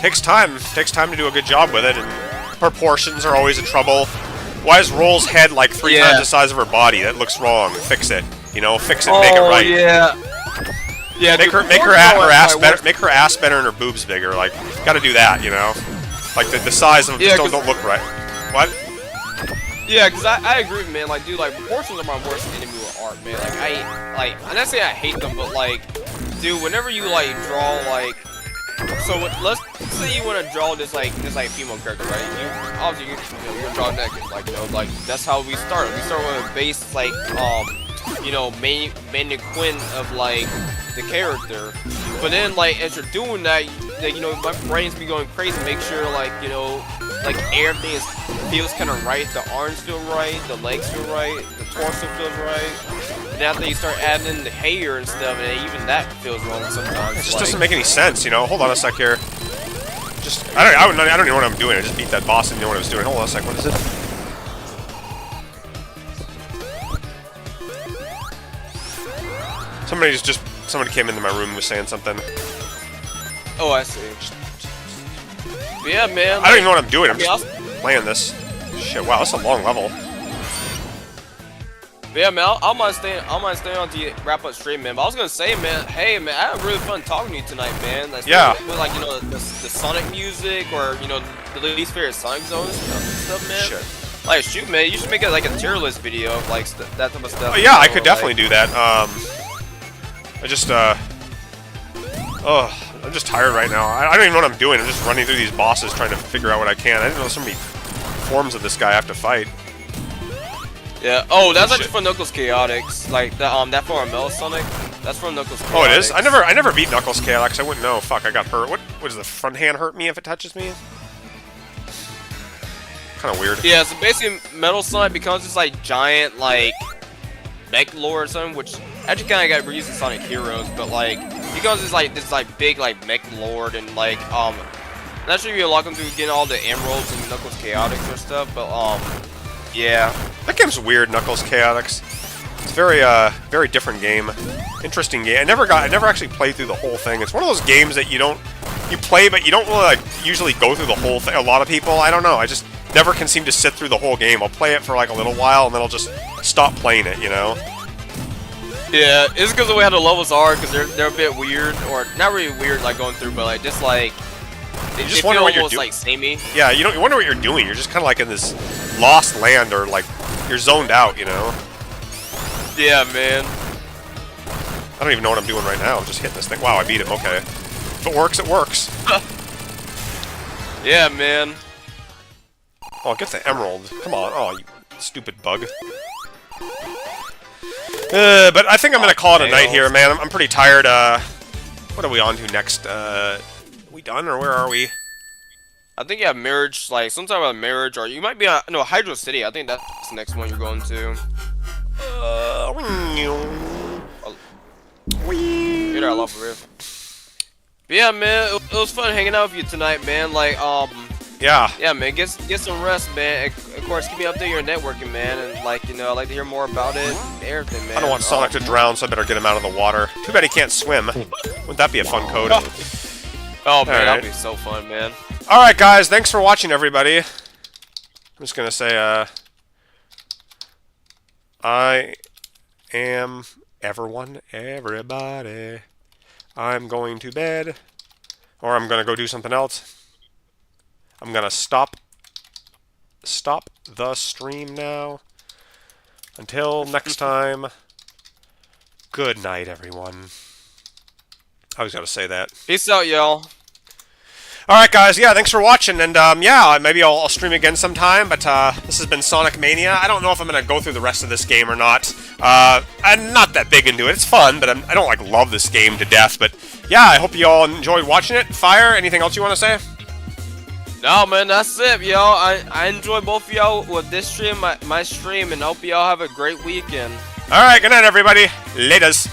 takes time. Takes time to do a good job with it, and proportions are always a trouble. Why is Roll's head like 3 times the size of her body? That looks wrong. Fix it. You know, fix it. Make it right. Yeah. Make her ass better and her boobs bigger. Like, gotta do that. You know, like the size of them just don't look right. What? Yeah, cause I agree, man. Like, dude, like proportions are my worst enemy with art, man. Like I'm not saying I hate them, but like, dude, whenever you like draw like, so let's say you want to draw this female character, right? You obviously you're gonna draw naked, like like that's how we start. We start with a base like mannequin of like the character, but then like as you're doing that, my brain's be going crazy, make sure like like everything feels kind of right. The arms feel right, the legs feel right, the torso feels right. And after you start adding in the hair and stuff, and even that feels wrong sometimes. It just doesn't make any sense, you know. Hold on a sec here. I don't even know what I'm doing. I just beat that boss and didn't know what I was doing. Hold on a sec. What is it? Somebody came into my room and was saying something. Oh, I see. Yeah, man. I don't even know what I'm doing. I'm just playing this. Shit, wow, that's a long level. Yeah, man, I might stay on to wrap up stream, man. But I was gonna say, man, hey, man, I had really fun talking to you tonight, man. Like, yeah. With, like, the Sonic music or, the least favorite Sonic zones and stuff, man. Shit. Like, shoot, man, you should make it like a tier list video of, like, that type of stuff. Oh, yeah, I could definitely do that. I'm just tired right now. I don't even know what I'm doing. I'm just running through these bosses trying to figure out what I can. I didn't know so many forms of this guy I have to fight. Yeah. Oh, that's actually for Knuckles Chaotix. Like that form of Metal Sonic. That's from Knuckles. Oh, it is? Chaotix. I never beat Knuckles Chaotix. I wouldn't know. Fuck, I got hurt. What does the front hand hurt me if it touches me? Kind of weird. Yeah, so basically Metal Sonic becomes this like giant like mech lord or something, which actually kind of got reused in Sonic Heroes, but like he goes this big like mech lord and like not sure if you unlock him through getting all the emeralds and Knuckles Chaotix or stuff, but yeah. That game's weird, Knuckles Chaotix. It's very different game. Interesting game. I never actually played through the whole thing. It's one of those games that you play, but you don't really like usually go through the whole thing. A lot of people, I don't know. I just never can seem to sit through the whole game. I'll play it for like a little while and then I'll just stop playing it. You know? Yeah, it's because the way how the levels are, because they're a bit weird, or not really weird like going through, but like just like you just wonder what you're doing. Like samey. Yeah, you wonder what you're doing. You're just kind of like in this lost land, or like you're zoned out. You know? Yeah, man. I don't even know what I'm doing right now. I'm just hitting this thing. Wow, I beat him. Okay. If it works, it works. Yeah, man. Oh, get the emerald. Come on. Oh, you stupid bug. But I think I'm going to call it a night here, man. I'm pretty tired. What are we on to next? Are we done, or where are we? I think you have Marriage, like, sometime about Marriage, or you might be on, no, Hydro City. I think that's the next one you're going to. Get our love riff. But yeah, man, it was fun hanging out with you tonight, man. Like, yeah, man, get some rest, man. Of course, keep me updated your networking, man, and like, you know, I'd like to hear more about it, and everything, man. I don't want Sonic to drown, so I better get him out of the water. Too bad he can't swim. Wouldn't that be a fun code? Oh man, that'd be so fun, man. All right, guys, thanks for watching, everybody. I'm just gonna say, I am everybody. I'm going to bed, or I'm gonna go do something else. I'm gonna stop the stream now. Until next time, good night, everyone. I was gonna say that. Peace out, y'all. Alright, guys, yeah, thanks for watching, and, yeah, maybe I'll stream again sometime, but, this has been Sonic Mania. I don't know if I'm gonna go through the rest of this game or not. I'm not that big into it. It's fun, but I don't, like, love this game to death, but, yeah, I hope you all enjoyed watching it. Fire, anything else you want to say? No, man, that's it, y'all. I enjoy both of y'all with this stream, my stream, and hope y'all have a great weekend. Alright, good night, everybody. Laters.